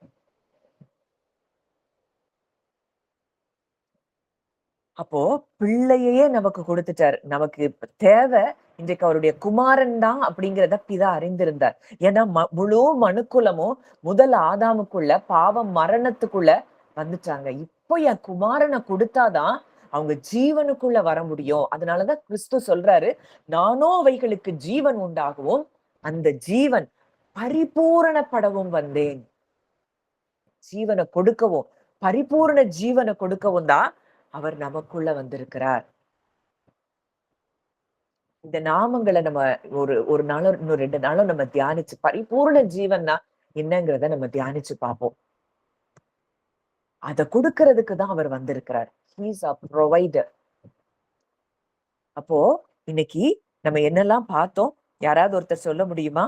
அப்போ பிள்ளையே நமக்கு கொடுத்துட்டாரு. நமக்கு தேவை இன்றைக்கு அவருடைய குமாரன் தான் அப்படிங்கிறத பிதா அறிந்திருந்தார். ஏன்னா முழு மனுக்குலமும் முதல் ஆதாமுக்குள்ள பாவம் மரணத்துக்குள்ள வந்துட்டாங்க. இப்போ என் குமாரனை கொடுத்தாதான் அவங்க ஜீவனுக்குள்ள வர முடியும். அதனாலதான் கிறிஸ்து சொல்றாரு, நானோ அவைகளுக்கு ஜீவன் உண்டாகவும் அந்த ஜீவன் பரிபூரணப்படவும் வந்தேன். ஜீவனை கொடுக்கவும் பரிபூர்ண ஜீவனை கொடுக்கவும் தான் அவர் நமக்குள்ள வந்திருக்கிறார். இந்த நாமங்களை நம்ம ஒரு நாளும் இன்னும் 2 நாளும் நம்ம தியானிச்சு பரிபூர்ண ஜீவன்னா என்னங்கிறத நம்ம தியானிச்சு பார்ப்போம். அதை கொடுக்கறதுக்கு தான் அவர் வந்திருக்கிறார். He's a provider. அப்போ இன்னைக்கு நம்ம என்னெல்லாம் பார்த்தோம்? யாராவது ஒருத்தர் சொல்ல முடியுமா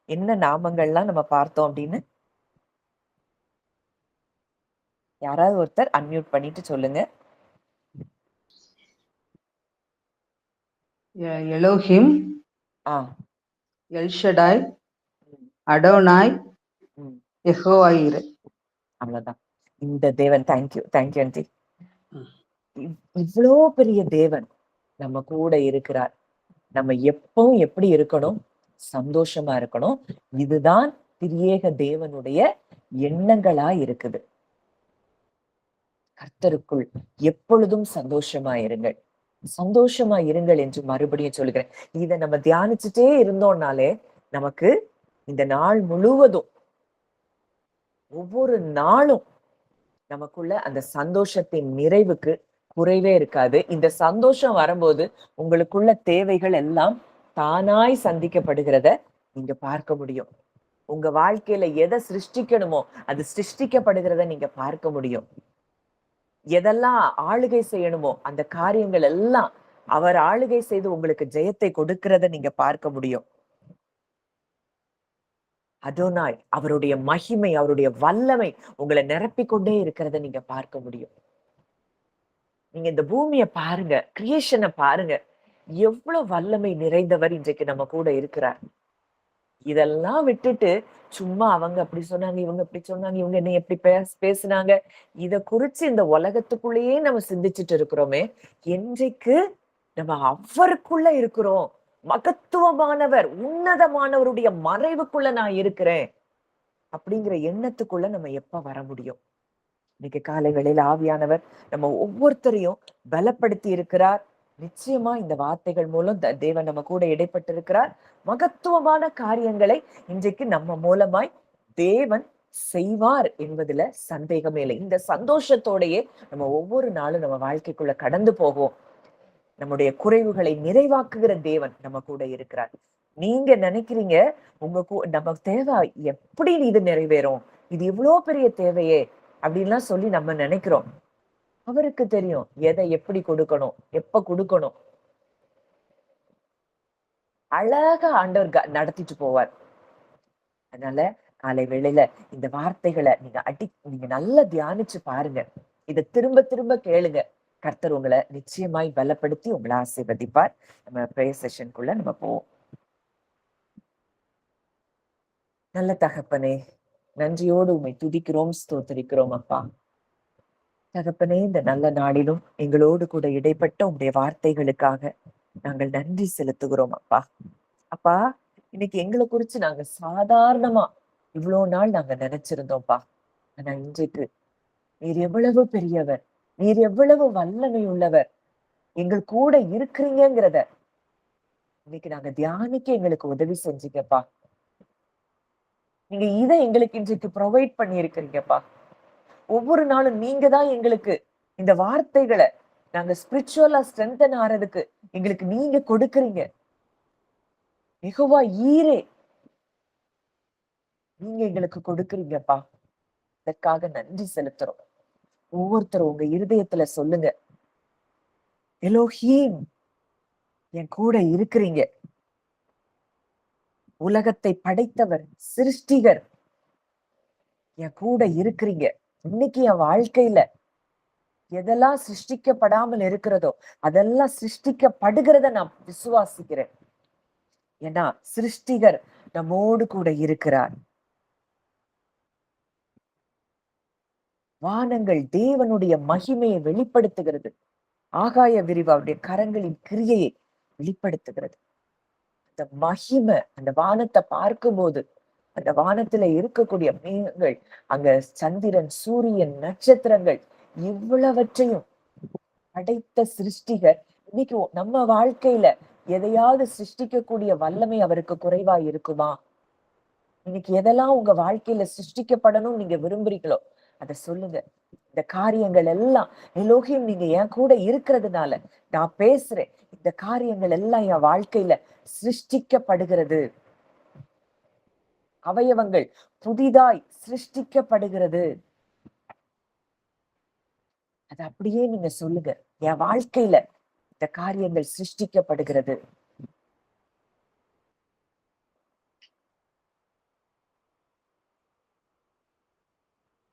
என்ன நாமங்கள்லாம் நம்ம பார்த்தோம் அப்படின்னு? யாராவது ஒருத்தர் அன்மியூட் பண்ணிட்டு சொல்லுங்க. எலோஹிம், எல்ஷடாய், அடோனாய், யெகோவா ஈரே. அவ்வளவுதான். இந்த தேவன். Thank you aunty. இவ்வளோ பெரிய தேவன் நம்ம கூட இருக்கிறார். நம்ம எப்பவும் எப்படி இருக்கணும்? சந்தோஷமா இருக்கணும். இதுதான் திரியேக தேவனுடைய எண்ணங்களா இருக்குது. கர்த்தருக்குள் எப்பொழுதும் சந்தோஷமா இருங்கள், சந்தோஷமா இருங்கள் என்று மறுபடியும் சொல்லுகிறேன். இதை நம்ம தியானிச்சுட்டே இருந்தோம்னாலே நமக்கு இந்த நாள் முழுவதும் ஒவ்வொரு நாளும் நமக்குள்ள அந்த சந்தோஷத்தின் நிறைவுக்கு குறைவே இருக்காது. இந்த சந்தோஷம் வரும்போது உங்களுக்குள்ள தேவைகள் எல்லாம் தானாய் சந்திக்கப்படுகிறத நீங்க பார்க்க முடியும். உங்க வாழ்க்கையில எதை சிருஷ்டிக்கணுமோ அது சிருஷ்டிக்கப்படுகிறத நீங்க பார்க்க முடியும். எதெல்லாம் ஆளுகை செய்யணுமோ அந்த காரியங்கள் எல்லாம் அவர் ஆளுகை செய்து உங்களுக்கு ஜெயத்தை கொடுக்கிறத நீங்க பார்க்க முடியும். அதோனாய் அவருடைய மகிமை, அவருடைய வல்லமை உங்களை நிரப்பிக் கொண்டே இருக்கிறத நீங்க பார்க்க முடியும். நீங்க இந்த பூமியை பாருங்க, கிரியேஷனை பாருங்க, எவ்வளவு வல்லமை நிறைந்தவர் இன்றைக்கு நம்ம கூட இருக்கிறார். இதெல்லாம் விட்டுட்டு சும்மா அவங்க அப்படி சொன்னாங்க, இவங்க இப்படி சொன்னாங்க, இவங்க என்ன எப்படி பேசுனாங்க, இத குறிச்சு இந்த உலகத்துக்குள்ளேயே நம்ம சிந்திச்சுட்டு இருக்கிறோமே, என்றைக்கு நம்ம அவருக்குள்ள இருக்கிறோம், மகத்துவமானவர், உன்னதமானவருடைய மறைவுக்குள்ள நான் இருக்கிறேன் அப்படிங்கிற எண்ணத்துக்குள்ள நம்ம எப்ப வர முடியும்? இன்னைக்கு காலை வேளையில ஆவியானவர் நம்ம ஒவ்வொருத்தரையும் பலப்படுத்தி இருக்கிறார். நிச்சயமா இந்த வார்த்தைகள் மூலம் தேவன் நம்ம கூட இடைப்பட்டிருக்கிறார். மகத்துவமான காரியங்களை இன்றைக்கு நம்ம மூலமாய் தேவன் செய்வார் என்பதுல சந்தேகமே இல்லை. இந்த சந்தோஷத்தோடையே நம்ம ஒவ்வொரு நாளும் நம்ம வாழ்க்கைக்குள்ள கடந்து போவோம். நம்முடைய குறைவுகளை நிறைவாக்குகிற தேவன் நம்ம கூட இருக்கிறார். நீங்க நினைக்கிறீங்க நம்ம தேவை எப்படி இது நிறைவேறும், இது இவ்வளவு பெரிய தேவையே அப்படின்லாம் சொல்லி நம்ம நினைக்கிறோம். அவருக்கு தெரியும் எதை எப்படி கொடுக்கணும், எப்ப கொடுக்கணும். அழகா ஆண்டவர் நடத்திட்டு போவார். அதனால காலை வேளையில இந்த வார்த்தைகளை நீங்க நல்லா தியானிச்சு பாருங்க. இதை திரும்ப திரும்ப கேளுங்க. கர்த்தர் உங்களை நிச்சயமாய் பலப்படுத்தி உங்களை ஆசீர்வதிப்பார். நம்ம பிரேயர் செஷனுக்குள்ள நம்ம போவோம். நல்ல தகப்பனே, நன்றியோடு உம்மை துதிக்கிறோம், ஸ்தோத்திரிக்கிறோம் அப்பா. தகப்பனே, இந்த நல்ல நாளிலும் எங்களோடு கூட இடைப்பட்ட உங்களுடைய வார்த்தைகளுக்காக நாங்கள் நன்றி செலுத்துகிறோம் அப்பா. அப்பா, இன்னைக்கு எங்களை குறிச்சு நாங்க சாதாரணமா இவ்வளவு நாள் நாங்க நினைச்சிருந்தோம்ப்பா. ஆனா இன்றைக்கு நீர் எவ்வளவு பெரியவர், நீர் எவ்வளவு வல்லமை உள்ளவர், எங்கள் கூட இருக்கிறீங்கிறத இன்னைக்கு நாங்க தியானிக்க எங்களுக்கு உதவி செஞ்சீங்கப்பா. நீங்க இதை எங்களுக்கு இன்றைக்கு ப்ரொவைட் பண்ணி இருக்கிறீங்கப்பா. ஒவ்வொரு நாளும் நீங்க தான் எங்களுக்கு இந்த வார்த்தைகளை நாங்க ஸ்பிரிச்சுவலா ஸ்ட்ரென்தன் ஆறதுக்கு எங்களுக்கு நீங்க கொடுக்குறீங்க. யெகோவா ஈரே நீங்க எங்களுக்கு கொடுக்குறீங்கப்பா. இதற்காக நன்றி செலுத்துறோம். ஒவ்வொருத்தரும் உங்க இருதயத்துல சொல்லுங்க, எலோஹீம் என் கூட இருக்கிறீங்க. உலகத்தை படைத்தவர், சிருஷ்டிகர் என் கூட இருக்கிறீங்க. இன்னைக்கு என் வாழ்க்கையில எதெல்லாம் சிருஷ்டிக்கப்படாமல் இருக்கிறதோ அதெல்லாம் சிருஷ்டிக்கப்படுகிறத நான் விசுவாசிக்கிறேன். ஏன்னா சிருஷ்டிகர் நம்மோடு கூட இருக்கிறார். வானங்கள் தேவனுடைய மகிமையை வெளிப்படுத்துகிறது. ஆகாய விரிவு அவருடைய கரங்களின் கிரியையை வெளிப்படுத்துகிறது. அந்த மகிமை, அந்த வானத்தை பார்க்கும்போது, அந்த வானத்துல இருக்கக்கூடிய மேகங்கள், அங்க சந்திரன், சூரியன், நட்சத்திரங்கள் இவ்வளவற்றையும் படைத்த சிருஷ்டிகர் இன்னைக்கு நம்ம வாழ்க்கையில எதையாவது சிருஷ்டிக்கக்கூடிய வல்லமை அவருக்கு குறைவா இருக்குமா? இன்னைக்கு எதெல்லாம் உங்க வாழ்க்கையில சிருஷ்டிக்கப்படணும் நீங்க விரும்புறீங்களோ அத சொல்லுங்க. இந்த காரியங்கள் எல்லாம் எலோகிம் நீங்க என் கூட இருக்கிறதுனால நான் பேசுறேன். இந்த காரியங்கள் எல்லாம் என் வாழ்க்கையில சிருஷ்டிக்கப்படுகிறது. அவயவங்கள் புதிதாய் சிருஷ்டிக்கப்படுகிறது. அது அப்படியே நீங்க சொல்லுங்க. என் வாழ்க்கையில இந்த காரியங்கள் சிருஷ்டிக்கப்படுகிறது.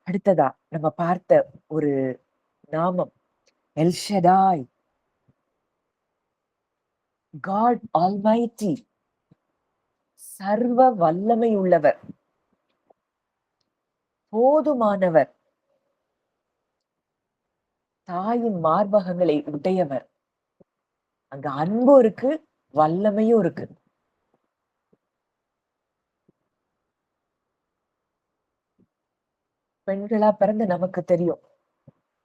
அடுத்ததா நம்ம பார்த்த ஒரு நாமம் எல்ஷடாய், காட் ஆல்மைட்டி, சர்வ வல்லமை உள்ளவர், போதுமானவர், தாயின் மார்பகங்களை உடையவர். அங்க அன்பும் இருக்கு, வல்லமையும் இருக்கு. பெண்களா பிறந்த நமக்கு தெரியும்,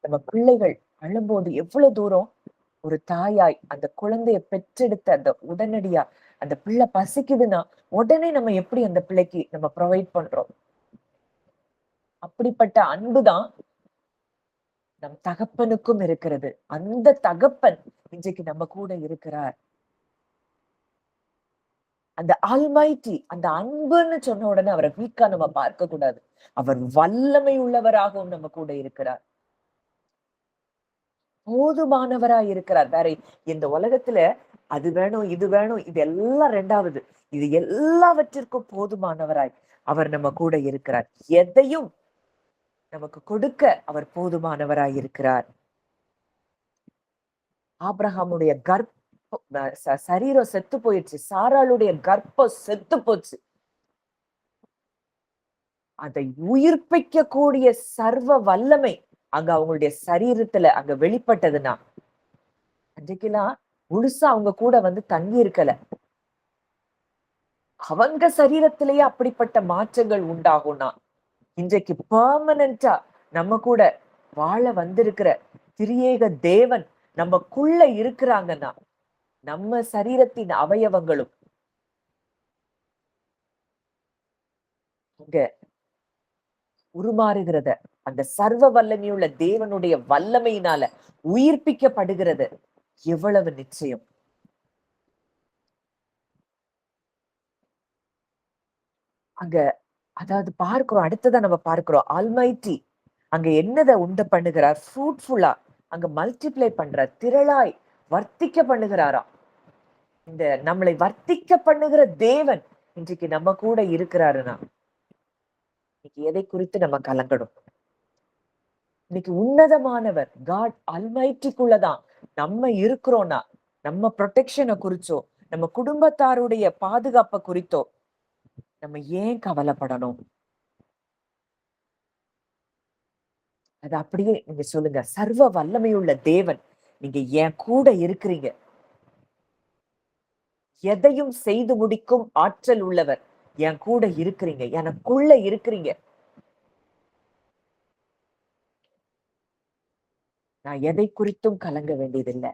நம்ம பிள்ளைகள் அழும்போது எவ்வளவு தூரம் ஒரு தாயாய் அந்த குழந்தைய பெற்றெடுத்த அந்த உடனடியா அந்த பிள்ளை பசிக்குதுன்னா உடனே நம்ம எப்படி அந்த பிள்ளைக்கு நம்ம ப்ரொவைட் பண்றோம். அப்படிப்பட்ட அன்புதான் நம் தகப்பனுக்கும் இருக்கிறது. அந்த தகப்பன் இன்றைக்கு நம்ம கூட இருக்கிறார். அந்த ஆல்மைட்டி, அந்த அன்புன்னு சொன்ன உடனே அவரை வீக்கா நம்ம பார்க்க கூடாது. அவர் வல்லமை உள்ளவராகவும் நம்ம கூட இருக்கிறார். போதுமானவராய் இருக்கிறார். வேற இந்த உலகத்துல அது வேணும், இது வேணும், இது எல்லாம் ரெண்டாவது. இது எல்லாவற்றிற்கும் போதுமானவராய் அவர் நம்ம கூட இருக்கிறார். எதையும் நமக்கு கொடுக்க அவர் போதுமானவராய் இருக்கிறார். ஆபிரகாமுடைய சரீரம் செத்து போயிடுச்சு. சாராளுடைய கர்ப்பம் செத்து போச்சு. அதை உயிர்ப்பிக்க கூடிய சர்வ வல்லமை அங்க அவங்களுடைய சரீரத்துல அங்க வெளிப்பட்டதுன்னா, அன்றைக்கெல்லாம் முழுசா அவங்க கூட வந்து தங்கி இருக்கல. அவங்க சரீரத்திலேயே அப்படிப்பட்ட மாற்றங்கள் உண்டாகும்னா, இன்றைக்கு பெர்மனண்டா நம்ம கூட வாழ வந்திருக்கிற திரியேக தேவன் நமக்குள்ள இருக்கிறாங்கன்னா, நம்ம சரீரத்தின் அவயவங்களும் அங்க உருமாறுகிறத, அந்த சர்வ வல்லமையுள்ள தேவனுடைய வல்லமையினால உயிர்ப்பிக்கப்படுகிறது எவ்வளவு நிச்சயம். அங்க அதாவது பார்க்கிறோம், அடுத்ததான் நம்ம பார்க்கிறோம் ஆல்மைட்டி அங்க என்னதை உண்டு பண்ணுகிறார், ஃப்ரூட்ஃபுல்லா அங்க மல்டிப்ளை பண்றார், திரளாய் வர்த்திக்க பண்ணுகிறாராம். இந்த நம்மளை வர்த்திக்க பண்ணுகிற தேவன் இன்றைக்கு நம்ம கூட இருக்கிறாருன்னா, இன்னைக்கு எதை குறித்து நம்ம கலங்கணும்? இன்னைக்கு உன்னதமானவர் காட் அல்மைட்டிக்குள்ளதான் நம்ம இருக்கிறோம்னா, நம்ம ப்ரொடெக்ஷனை குறிச்சோ, நம்ம குடும்பத்தாருடைய பாதுகாப்பை குறித்தோ நம்ம ஏன் கவலைப்படணும்? அது அப்படியே நீங்க சொல்லுங்க, சர்வ வல்லமையுள்ள தேவன் நீங்க என் கூட இருக்கிறீங்க. எதையும் செய்து முடிக்கும் ஆற்றல் உள்ளவர் என் கூட இருக்கிறீங்க, எனக்குள்ள இருக்கிறீங்க. நான் எதை குறித்தும் கலங்க வேண்டியதில்லை.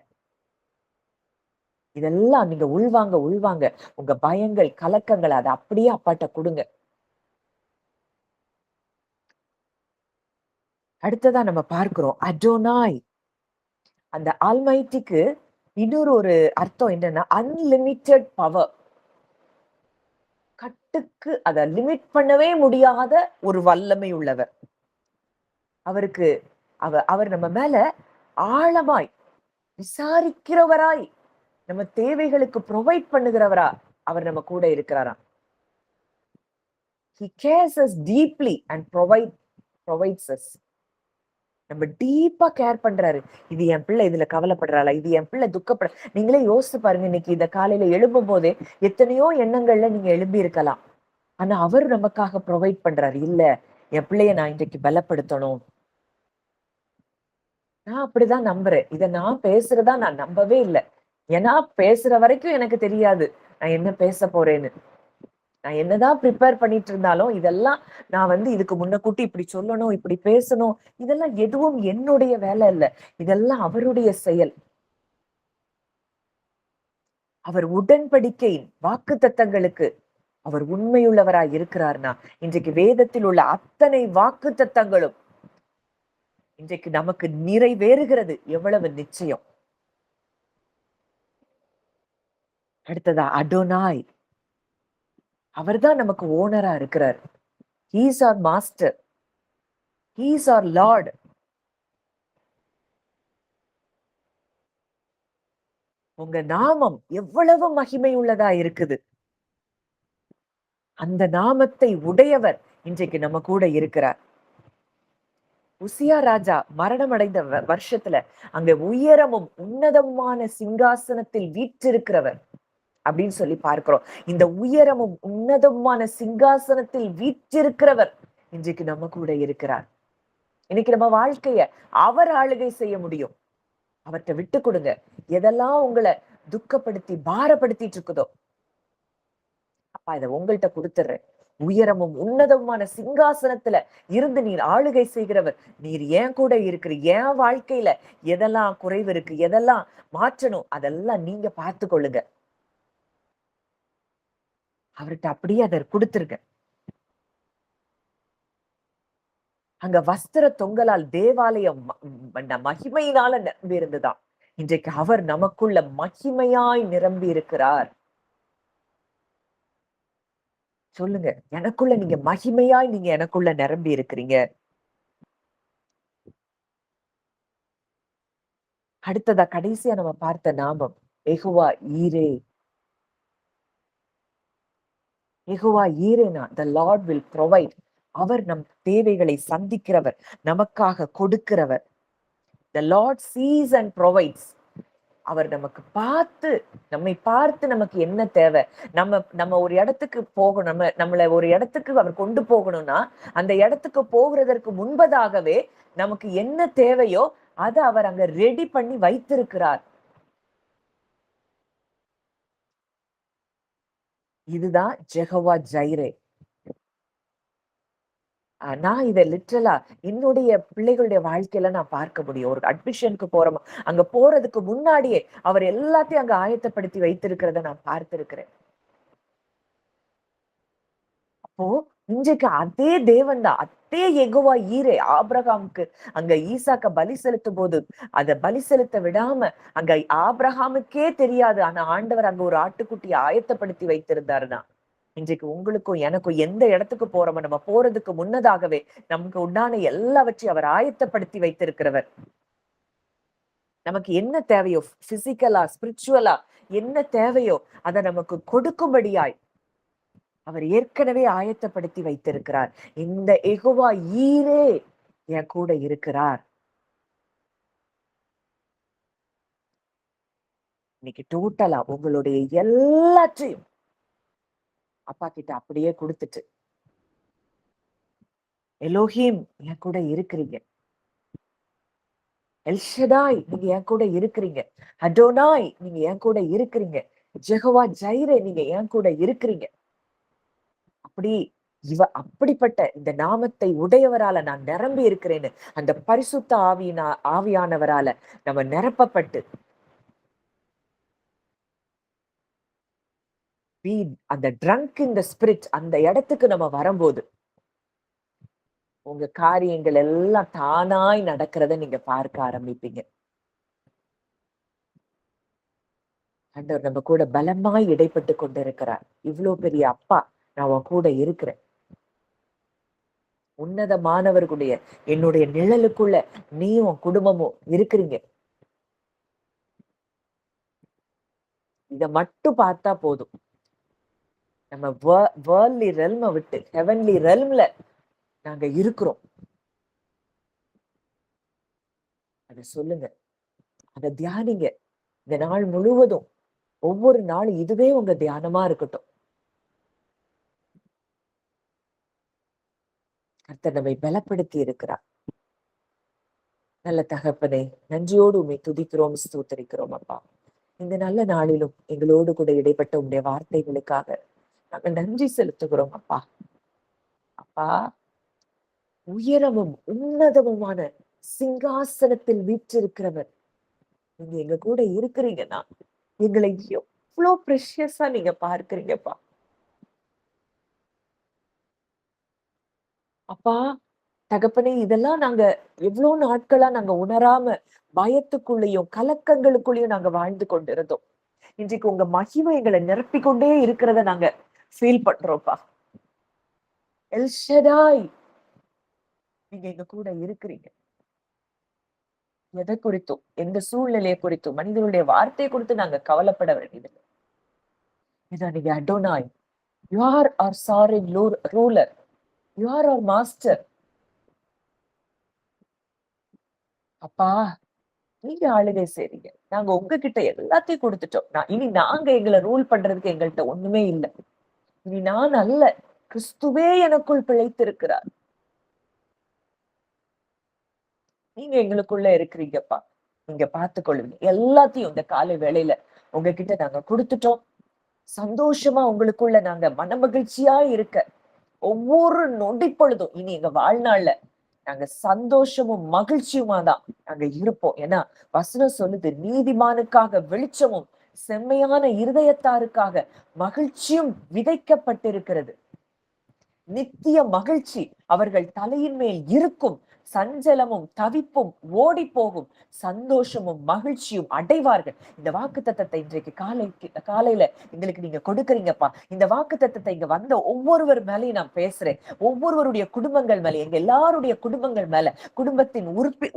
இதெல்லாம் நீங்க உள்வாங்க உள்வாங்க. உங்க பயங்கள், கலக்கங்கள் அதை அப்படியே அப்பாட்ட கொடுங்க. அடுத்ததா நம்ம பார்க்கிறோம் அடோனாய். அந்த ஆல்மைட்டிக்கு இன்னொரு ஒரு அர்த்தம் என்னன்னா அன்லிமிட்டெட் பவர். கட்டுக்கு அதை லிமிட் பண்ணவே முடியாத ஒரு வல்லமை உள்ளவர். அவருக்கு அவர் நம்ம மேல ஆழமாய் விசாரிக்கிறவராய், நம்ம தேவைகளுக்கு ப்ரொவைட் பண்ணுகிறவரா அவர் நம்ம கூட இருக்கிறாராம். He cares us deeply and provides us. நம்ம டீப்பா கேர் பண்றாரு. இது என் பிள்ளை இதுல கவலைப்படுறாளா, இது என் பிள்ளை துக்கப்பட. நீங்களே யோசிச்சு பாருங்க, இன்னைக்கு இந்த காலையில எழும்பும் போதே எத்தனையோ எண்ணங்கள்ல நீங்க எழும்பி இருக்கலாம். ஆனா அவர் நமக்காக ப்ரொவைட் பண்றாரு. இல்ல, என் பிள்ளைய நான் இன்றைக்கு பலப்படுத்தணும். நான் அப்படிதான் நம்புறேன். இத நான் பேசுறதா நான் நம்பவே இல்லை. ஏன்னா பேசுற வரைக்கும் எனக்கு தெரியாது நான் என்ன பேச போறேன்னு. நான் என்னதான் ப்ரிப்பேர் பண்ணிட்டு இருந்தாலும் இதெல்லாம் நான் வந்து இதுக்கு முன்னக்கூட்டி இப்படி சொல்லணும், இப்படி பேசணும், இதெல்லாம் எதுவும் என்னுடைய வேலை இல்ல. இதெல்லாம் அவருடைய செயல். அவர் உடன்படிக்கையின் வாக்கு தத்தங்களுக்கு அவர் உண்மையுள்ளவராய் இருக்கிறார்னா, இன்றைக்கு வேதத்தில் உள்ள அத்தனை வாக்கு தத்தங்களும் இன்றைக்கு நமக்கு நிறைவேறுகிறது எவ்வளவு நிச்சயம். அடுத்ததா அடோனாய், அவர்தான் நமக்கு ஓனரா இருக்கிறார். He is our master. He is our Lord. உங்க நாமம் எவ்வளவு மகிமை உள்ளதா இருக்குது. அந்த நாமத்தை உடையவர் இன்றைக்கு நம்ம கூட இருக்கிறார். உசியா ராஜா மரணம் அடைந்த வருஷத்துல அங்க உயரமும் உன்னதமான சிங்காசனத்தில் வீற்றிருக்கிறவர் அப்படின்னு சொல்லி பார்க்கிறோம். இந்த உயரமும் உன்னதமான சிங்காசனத்தில் வீற்றிருக்கிறவர் இன்றைக்கு நம்ம கூட இருக்கிறார். இன்னைக்கு நம்ம வாழ்க்கைய அவர் ஆளுகை செய்ய முடியும். அவர்கிட்ட விட்டு கொடுங்க. எதெல்லாம் உங்களை துக்கப்படுத்தி பாரப்படுத்திட்டு இருக்குதோ, அப்பா இதை உங்கள்கிட்ட கொடுத்துடுறேன். உயரமும் உன்னதமான சிங்காசனத்துல இருந்து நீர் ஆளுகை செய்கிறவர். நீர் ஏன் கூட இருக்கிற, என் வாழ்க்கையில எதெல்லாம் குறைவு இருக்கு, எதெல்லாம் மாற்றணும், அதெல்லாம் நீங்க பார்த்து கொள்ளுங்க. அவர்கிட்ட அப்படியே அதை கொடுத்துருங்க. அங்க வஸ்திர தொங்கலால் தேவாலயம் மகிமையினால நிரம்பி இருந்துதான். இன்றைக்கு அவர் நமக்குள்ள மகிமையாய் நிரம்பி இருக்கிறார். சொல்லுங்க, எனக்குள்ள நீங்க மகிமையாய் நீங்க எனக்குள்ள நிரம்பி இருக்கிறீங்க. அடுத்ததா கடைசியா நம்ம பார்த்த நாமம் யெகோவா ஈரே. Jehovah ஈரேனா the Lord will provide. அவர் நம் தேவைகளை சந்திக்கிறவர், நமக்காக கொடுக்கிறவர். The Lord sees and provides. அவர் நமக்கு பார்த்து, நம்மை பார்த்து நமக்கு என்ன தேவை, நம்ம நம்ம ஒரு இடத்துக்கு போகணும், நம்மள ஒரு இடத்துக்கு அவர் கொண்டு போகணும்னா அந்த இடத்துக்கு போகிறதற்கு முன்பதாகவே நமக்கு என்ன தேவையோ அதை அவர் அங்க ரெடி பண்ணி வைத்திருக்கிறார். இதுதான் ஜெகவா ஜைரே. நான் இதை லிட்டரலா என்னுடைய பிள்ளைகளுடைய வாழ்க்கையில நான் பார்க்க முடியும். ஒரு அட்மிஷனுக்கு போறோம், அங்க போறதுக்கு முன்னாடியே அவர் எல்லாத்தையும் அங்க ஆயத்தப்படுத்தி வைத்திருக்கிறத நான் பார்த்திருக்கிறேன். அப்போ இன்றைக்கு அதே தேவன் தான், அதே யெகோவா ஈரே ஆபிரகாமுக்கு அங்க ஈசாக்க பலி செலுத்தும் போது அத பலி செலுத்த விடாம அங்க ஆபிரகாமுக்கே தெரியாது, ஆனா ஆண்டவர் அங்க ஒரு ஆட்டுக்குட்டியை ஆயத்தப்படுத்தி வைத்திருந்தாருன்னா, இன்றைக்கு உங்களுக்கும் எனக்கும் எந்த இடத்துக்கு போறோமோ நம்ம போறதுக்கு முன்னதாகவே நமக்கு உண்டான எல்லாவற்றையும் அவர் ஆயத்தப்படுத்தி வைத்திருக்கிறவர். நமக்கு என்ன தேவையோ பிசிக்கலா ஸ்பிரிச்சுவலா என்ன தேவையோ அதை நமக்கு கொடுக்கும்படியாய் அவர் ஏற்கனவே ஆயத்தப்படுத்தி வைத்திருக்கிறார். இந்த யெகோவா ஈரே என் கூட இருக்கிறார். இன்னைக்கு டோட்டலா உங்களுடைய எல்லாத்தையும் அப்பா கிட்ட அப்படியே கொடுத்துட்டு, எலோஹிம் என் கூட இருக்கிறீங்க, எல்ஷடாய் நீங்க என் கூட இருக்கிறீங்க, அடோனாய் நீங்க என் கூட இருக்கிறீங்க, ஜெகவா ஜைரே நீங்க என் கூட இருக்கிறீங்க. அப்படி அப்படிப்பட்ட இந்த நாமத்தை உடையவரால நான் நிரம்பி இருக்கிறேன்னு அந்த பரிசுத்த ஆவியானவரால நம்ம நிரப்பப்பட்டு அந்த ட்ரங்க் இன் த ஸ்பிரிட் அந்த இடத்துக்கு நம்ம வரும்போது உங்க காரியங்கள் எல்லாம் தானாய் நடக்கிறத நீங்க பார்க்க ஆரம்பிப்பீங்க. ஆண்டவர் நம்ம கூட பலமாய் இடைப்பட்டு கொண்டிருக்கிறார். இவ்வளவு பெரிய அப்பா, நான் உன் கூட இருக்கிறேன். உன்னதமானவர்களுடைய என்னுடைய நிழலுக்குள்ள நீயும் உன் குடும்பமும் இருக்கிறீங்க. இத மட்டும் பார்த்தா போதும், நம்ம வேர்ல்ட்லி ரெல்ம விட்டு ஹெவன்லி ரெல்ம்ல நாங்க இருக்கிறோம். அத சொல்லுங்க, அத தியானிங்க. இந்த நாள் முழுவதும் ஒவ்வொரு நாளும் இதுவே உங்க தியானமா இருக்கட்டும். கர்த்தர் நம்மை பலப்படுத்தி இருக்கிறார். நல்ல தகப்பனே, நன்றியோடு உண்மை துதிக்கிறோம், ஸ்தோத்தரிக்கிறோம் அப்பா. இந்த நல்ல நாளிலும் எங்களோடு கூட இடைப்பட்ட உங்களுடைய வார்த்தைகளுக்காக நாங்கள் நன்றி செலுத்துகிறோம் அப்பா. அப்பா, உயரமும் உன்னதமுமான சிங்காசனத்தில் வீற்றிருக்கிறவர் நீங்க எங்க கூட இருக்கிறீங்கன்னா எங்களை எவ்வளவு ப்ரெஷியஸா நீங்க பார்க்கிறீங்கப்பா. அப்பா தகப்பனே, இதெல்லாம் நாங்க எவ்வளவு நாட்களா நாங்க உணராம பயத்துக்குள்ளேயும் கலக்கங்களுக்குள்ளேயும் நாங்க வாழ்ந்து கொண்டிருந்தோம். இன்றைக்கு உங்க மகிமை எங்களை நிரப்பிக் கொண்டே இருக்கிறத நாங்க ஃபீல் பண்றோம்ப்பா. எல்ஷடாய் நீங்க எங்க கூட இருக்கிறீங்க. எதை குறித்தும் எந்த சூழ்நிலையை குறித்தும் மனிதனுடைய வார்த்தையை குறித்து நாங்க கவலைப்பட வேண்டியதில்லை. இதான் நீங்க அடோனாய், யூ ஆர் ஆர் சாரின் ruler, you are are master. அப்பா, நீங்க ஆளுகை செய்றீங்க, நாங்க உங்ககிட்ட எல்லாத்தையும் கொடுத்துட்டோம். இனி நாங்க எங்களை ரூல் பண்றதுக்கு எங்கள்கிட்ட ஒண்ணுமே இல்லை. இனி நான் அல்ல, கிறிஸ்துவே எனக்குள் பிழைத்திருக்கிறார். நீங்க எங்களுக்குள்ள இருக்கிறீங்கப்பா. நீங்க பார்த்துக்கொள்ளுங்க எல்லாத்தையும். இந்த காலை வேளையில உங்ககிட்ட நாங்க கொடுத்துட்டோம். சந்தோஷமா உங்களுக்குள்ள நாங்க மனமகிழ்ச்சியா இருக்க ஒவ்வொரு நொடி பொழுதும் இனி எங்க வாழ்நாள்ல நாங்க சந்தோஷமும் மகிழ்ச்சியுமா தான் நாங்க இருப்போம். ஏன்னா வசனம் சொல்லுது, நீதிமானுக்காக வெளிச்சமும் செம்மையான இருதயத்தாருக்காக மகிழ்ச்சியும் விதைக்கப்பட்டிருக்கிறது. நித்திய மகிழ்ச்சி அவர்கள் தலையின் மேல் இருக்கும். சஞ்சலமும் தவிப்பும் ஓடி போகும், சந்தோஷமும் மகிழ்ச்சியும் அடைவார்கள். இந்த வாக்கு தத்தத்தை இன்றைக்கு காலையில எங்களுக்கு நீங்க கொடுக்குறீங்கப்பா. இந்த வாக்கு தத்தத்தை இங்க வந்த ஒவ்வொருவர் மேலேயும் நான் பேசுறேன். ஒவ்வொருவருடைய குடும்பங்கள் மேல, எங்க எல்லாருடைய குடும்பங்கள் மேல, குடும்பத்தின்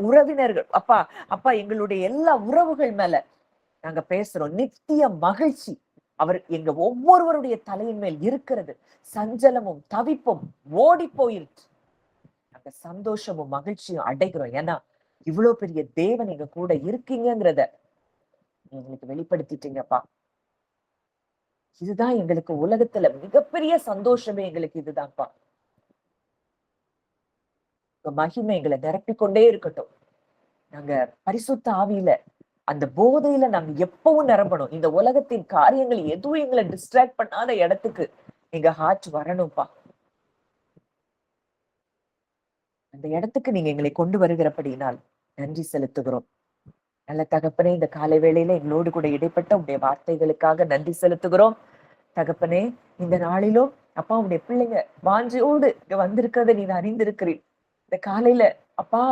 உறவினர்கள் அப்பா, அப்பா எங்களுடைய எல்லா உறவுகள் மேல நாங்க பேசுறோம். நித்திய மகிழ்ச்சி அவர் எங்க ஒவ்வொருவருடைய தலையின் மேல் இருக்கிறது. சஞ்சலமும் தவிப்பும் ஓடி போயிருச்சு. நாங்க சந்தோஷமும் மகிழ்ச்சியும் அடைகிறோம். ஏன்னா இவ்வளவு பெரிய தேவன் எங்க கூட இருக்கீங்கிறத எங்களுக்கு வெளிப்படுத்திட்டீங்கப்பா. இதுதான் எங்களுக்கு உலகத்துல மிகப்பெரிய சந்தோஷமே எங்களுக்கு இதுதான்ப்பா. மகிமை எங்களை நிரப்பிக்கொண்டே இருக்கட்டும். நாங்க பரிசுத்த ஆவியில அந்த போதையில நாங்க எப்பவும் நிரம்பணும். இந்த உலகத்தின் காரியங்கள் எதுவும் எங்களை டிஸ்ட்ராக்ட் பண்ணாத இடத்துக்கு எங்க ஹார்ட் வரணும்ப்பா. அந்த இடத்துக்கு நீங்க எங்களை கொண்டு வருகிறபடினால் நன்றி செலுத்துகிறோம். நல்ல தகப்பனே, இந்த காலை வேளையில எங்களோடு கூட இடைப்பட்ட உடைய வார்த்தைகளுக்காக நன்றி செலுத்துகிறோம். தகப்பனே, இந்த நாளிலும் அப்பா உடைய பிள்ளைங்க வாஞ்சியோடு இங்க வந்திருக்கிறத நீங்க அறிந்திருக்கிறீர். இந்த காலையில அப்பா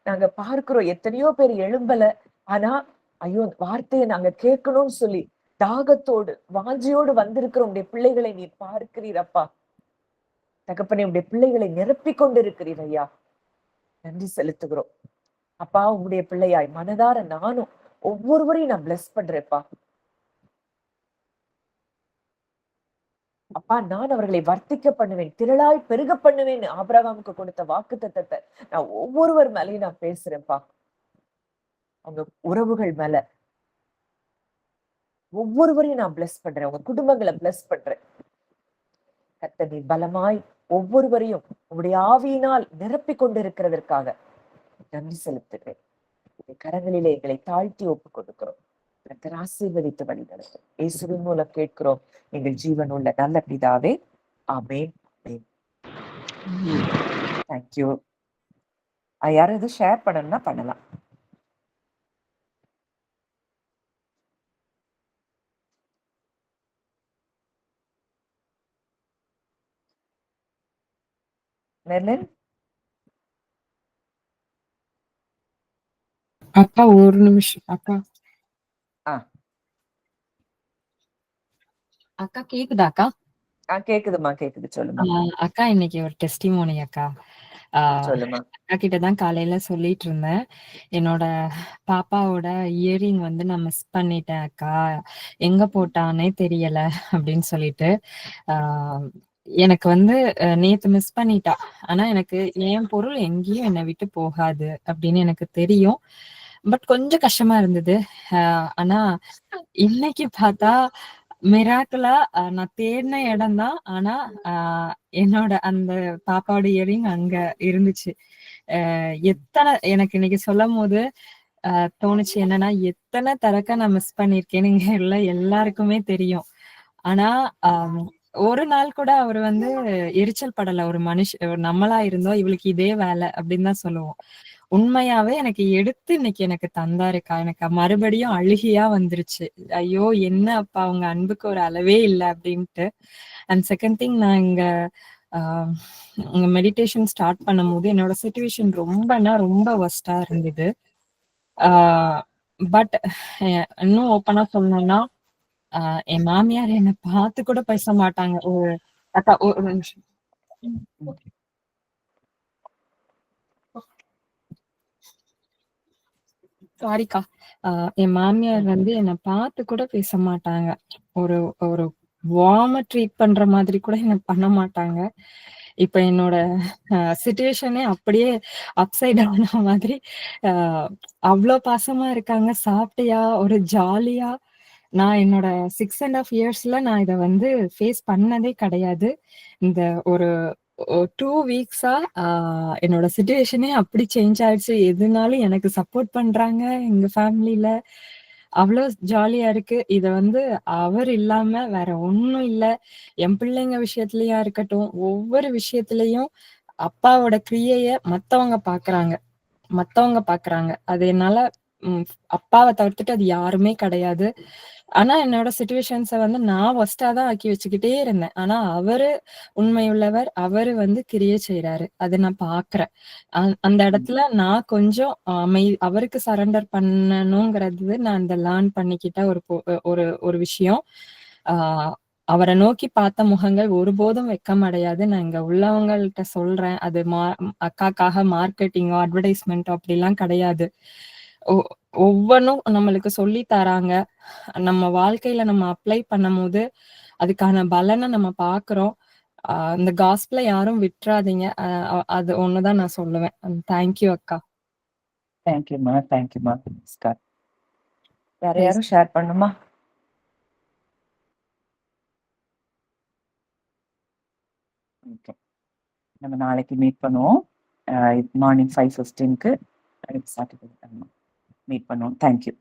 நாங்க பார்க்கிறோம் எத்தனையோ பேர் எழும்பல. ஆனா ஐயோ வார்த்தையை நாங்க கேட்கணும்னு சொல்லி தாகத்தோடு வாஞ்சியோடு வந்திருக்கிற உடைய பிள்ளைகளை நீ பார்க்கிறீர் அப்பா. தகப்பனே, உடைய பிள்ளைகளை நிரப்பி கொண்டு இருக்கிறீர் ஐயா. நன்றி செலுத்துகிறோம் அப்பா. உங்களுடைய பிள்ளையாய் மனதார நானும் ஒவ்வொருவரையும் நான் பிளஸ் பண்றேன்ப்பா. அப்பா, நான் அவர்களை வர்த்திக்க பண்ணுவேன், திரளாய் பெருக பண்ணுவேன் ஆபிரகாமுக்கு கொடுத்த வாக்கு தத்தத்தை நான் ஒவ்வொருவர் மேலையும் நான் பேசுறேன்ப்பா. அவங்க உறவுகள் மேல ஒவ்வொருவரையும் நான் பிளஸ் பண்றேன். உங்க குடும்பங்களை பிளஸ் பண்றேன். கர்த்தர் நீர் பலமாய் ஒவ்வொருவரையும் உங்களுடைய ஆவியினால் நிரப்பி கொண்டிருக்கிறதற்காக நன்றி செலுத்துகிறேன். கரங்களிலே எங்களை தாழ்த்தி ஒப்புக் கொடுக்கிறோம். கர்த்தர் ஆசீர்வதித்து வழி நடத்தும். இயேசுவின் மூலம் கேட்கிறோம் எங்கள் ஜீவன் உள்ள நல்ல பிதாவே, ஆமென். தேங்க்யூ. யாராவது ஷேர் பண்ணணும்னா பண்ணலாம். மெர்லின், அக்கா ஒரு நிமிஷம் அக்கா. அக்கா கேக்குதா அக்கா? கேக்குதுமா, கேக்குது. சொல்லுமா. அக்கா, இன்னைக்கு ஒரு டெஸ்டிமோனி அக்கா. சொல்லுமா. அக்கா கிட்டதான் காலையில சொல்லிட்டு இருந்தேன். என்னோட பாப்பாவோட இயரிங் வந்து நான் மிஸ் பண்ணிட்டேன் அக்கா. எங்க போட்டானே தெரியல அப்படின்னு சொல்லிட்டு. எனக்கு வந்து நேத்து மிஸ் பண்ணிட்டா. ஆனா எனக்கு என் பொருள் எங்கேயும் என்னை விட்டு போகாது அப்படின்னு எனக்கு தெரியும். பட் கொஞ்சம் கஷ்டமா இருந்தது. ஆனா இன்னைக்கு பார்த்தா மிராக்கிளா நான் தேடின இடம் தான். ஆனா என்னோட அந்த பாப்பாவோட இயரிங் அங்க இருந்துச்சு. எத்தனை எனக்கு இன்னைக்கு சொல்லும் போது தோணுச்சு என்னன்னா, எத்தனை தரக்க நான் மிஸ் பண்ணிருக்கேன்னு இங்க எல்லாருக்குமே தெரியும். ஆனா ஒரு நாள் கூட அவர் வந்து எரிச்சல் படல. ஒரு நம்மளா இருந்தோம் இவளுக்கு இதே வேலை அப்படின்னு தான் சொல்லுவோம். உண்மையாவே எனக்கு எடுத்து இன்னைக்கு எனக்கு தந்தாருக்கா. எனக்கு மறுபடியும் அழுகையா வந்துருச்சு. ஐயோ என்ன அப்பா, அவங்க அன்புக்கு ஒரு அளவே இல்லை அப்படின்ட்டு. அண்ட் செகண்ட் திங், நான் இங்க மெடிடேஷன் ஸ்டார்ட் பண்ணும்போது என்னோட சிச்சுவேஷன் ரொம்ப வர்ஸ்டா இருந்தது. பட் இன்னும் ஓப்பனா சொல்லணும்னா, என் மாமியார் என்னை பார்த்து கூட பேச மாட்டாங்க. அக்கா ஒரு நிமிஷம். சாரிக்கா. என் மாமியார் வந்து என்னை பார்த்து கூட பேச மாட்டாங்க. ஒரு ஒரு வார்மா ட்ரீட் பண்ற மாதிரி கூட என்ன பண்ண மாட்டாங்க. இப்ப என்னோட சிச்சுவேஷனே அப்படியே அப்சைட் டவுன் மாதிரி அவ்வளோ பாசமா இருக்காங்க. சாப்பிட்டியா, ஒரு ஜாலியா. நான் என்னோட 6.5 இயர்ஸ்ல நான் இதை வந்து ஃபேஸ் பண்ணதே கிடையாது. இந்த ஒரு 2 வீக்ஸா என்னோட சிச்சுவேஷனே அப்படி சேஞ்ச் ஆயிடுச்சு. எதுனாலும் எனக்கு சப்போர்ட் பண்றாங்க எங்க ஃபேமிலில. அவ்வளோ ஜாலியா இருக்கு. இத வந்து அவர் இல்லாம வேற ஒண்ணும் இல்ல. என் பிள்ளைங்க விஷயத்துலயா இருக்கட்டும், ஒவ்வொரு விஷயத்திலயும் அப்பாவோட கிரியைய மத்தவங்க பாக்குறாங்க. அது என்னால அப்பாவை தவிர்த்துட்டு அது யாருமே கிடையாது. ஆனா என்னோட சிச்சுவேஷன்ஸ வந்து நான் வொர்ஸ்ட்டா தான் ஆக்கி வச்சுக்கிட்டே இருந்தேன். ஆனா அவரு உண்மையுள்ளவர். அவரு வந்து கிரிய செய்றாரு. அத நான் பார்க்குறேன். அந்த இடத்துல நான் கொஞ்சம் அவருக்கு சரண்டர் பண்ணணுங்கிறது நான் அந்த லேர்ன் பண்ணிக்கிட்ட ஒரு ஒரு விஷயம். ஆ அவர நோக்கி பார்த்த முகங்கள் ஒருபோதும் வெட்கமடையாது. நான் இங்க உள்ளவங்கள்ட்ட சொல்றேன். அது அக்காக்காக மார்க்கெட்டிங்கோ, அட்வர்டைஸ்மென்ட்டோ அப்படிலாம் கிடையாது. ஒ ஒவ்வொன்னும் நம்மளுக்கு சொல்லி தராங்க. நம்ம வாழ்க்கையில நம்ம அப்ளை பண்ணும்போது, அதுக்கான பலன நம்ம பார்க்குறோம். இந்த காஸ்பெல யாரும் விட்றாதீங்க. அது ஒண்ணு தான் நான் சொல்லுவேன். தேங்க் யூ அக்கா. தேங்க்யூம்மா, தேங்க்யூம்மா. ஸ்கார். வேற பிரைஸ் யாரும் ஷேர் பண்ணுமா? ஓகே. நம்ம நாளைக்கு மீட் பண்ணுவோம். மார்னிங் 5:15க்கு சாட்டர்டே மீட் பண்ணுவோம். தேங்க்யூ.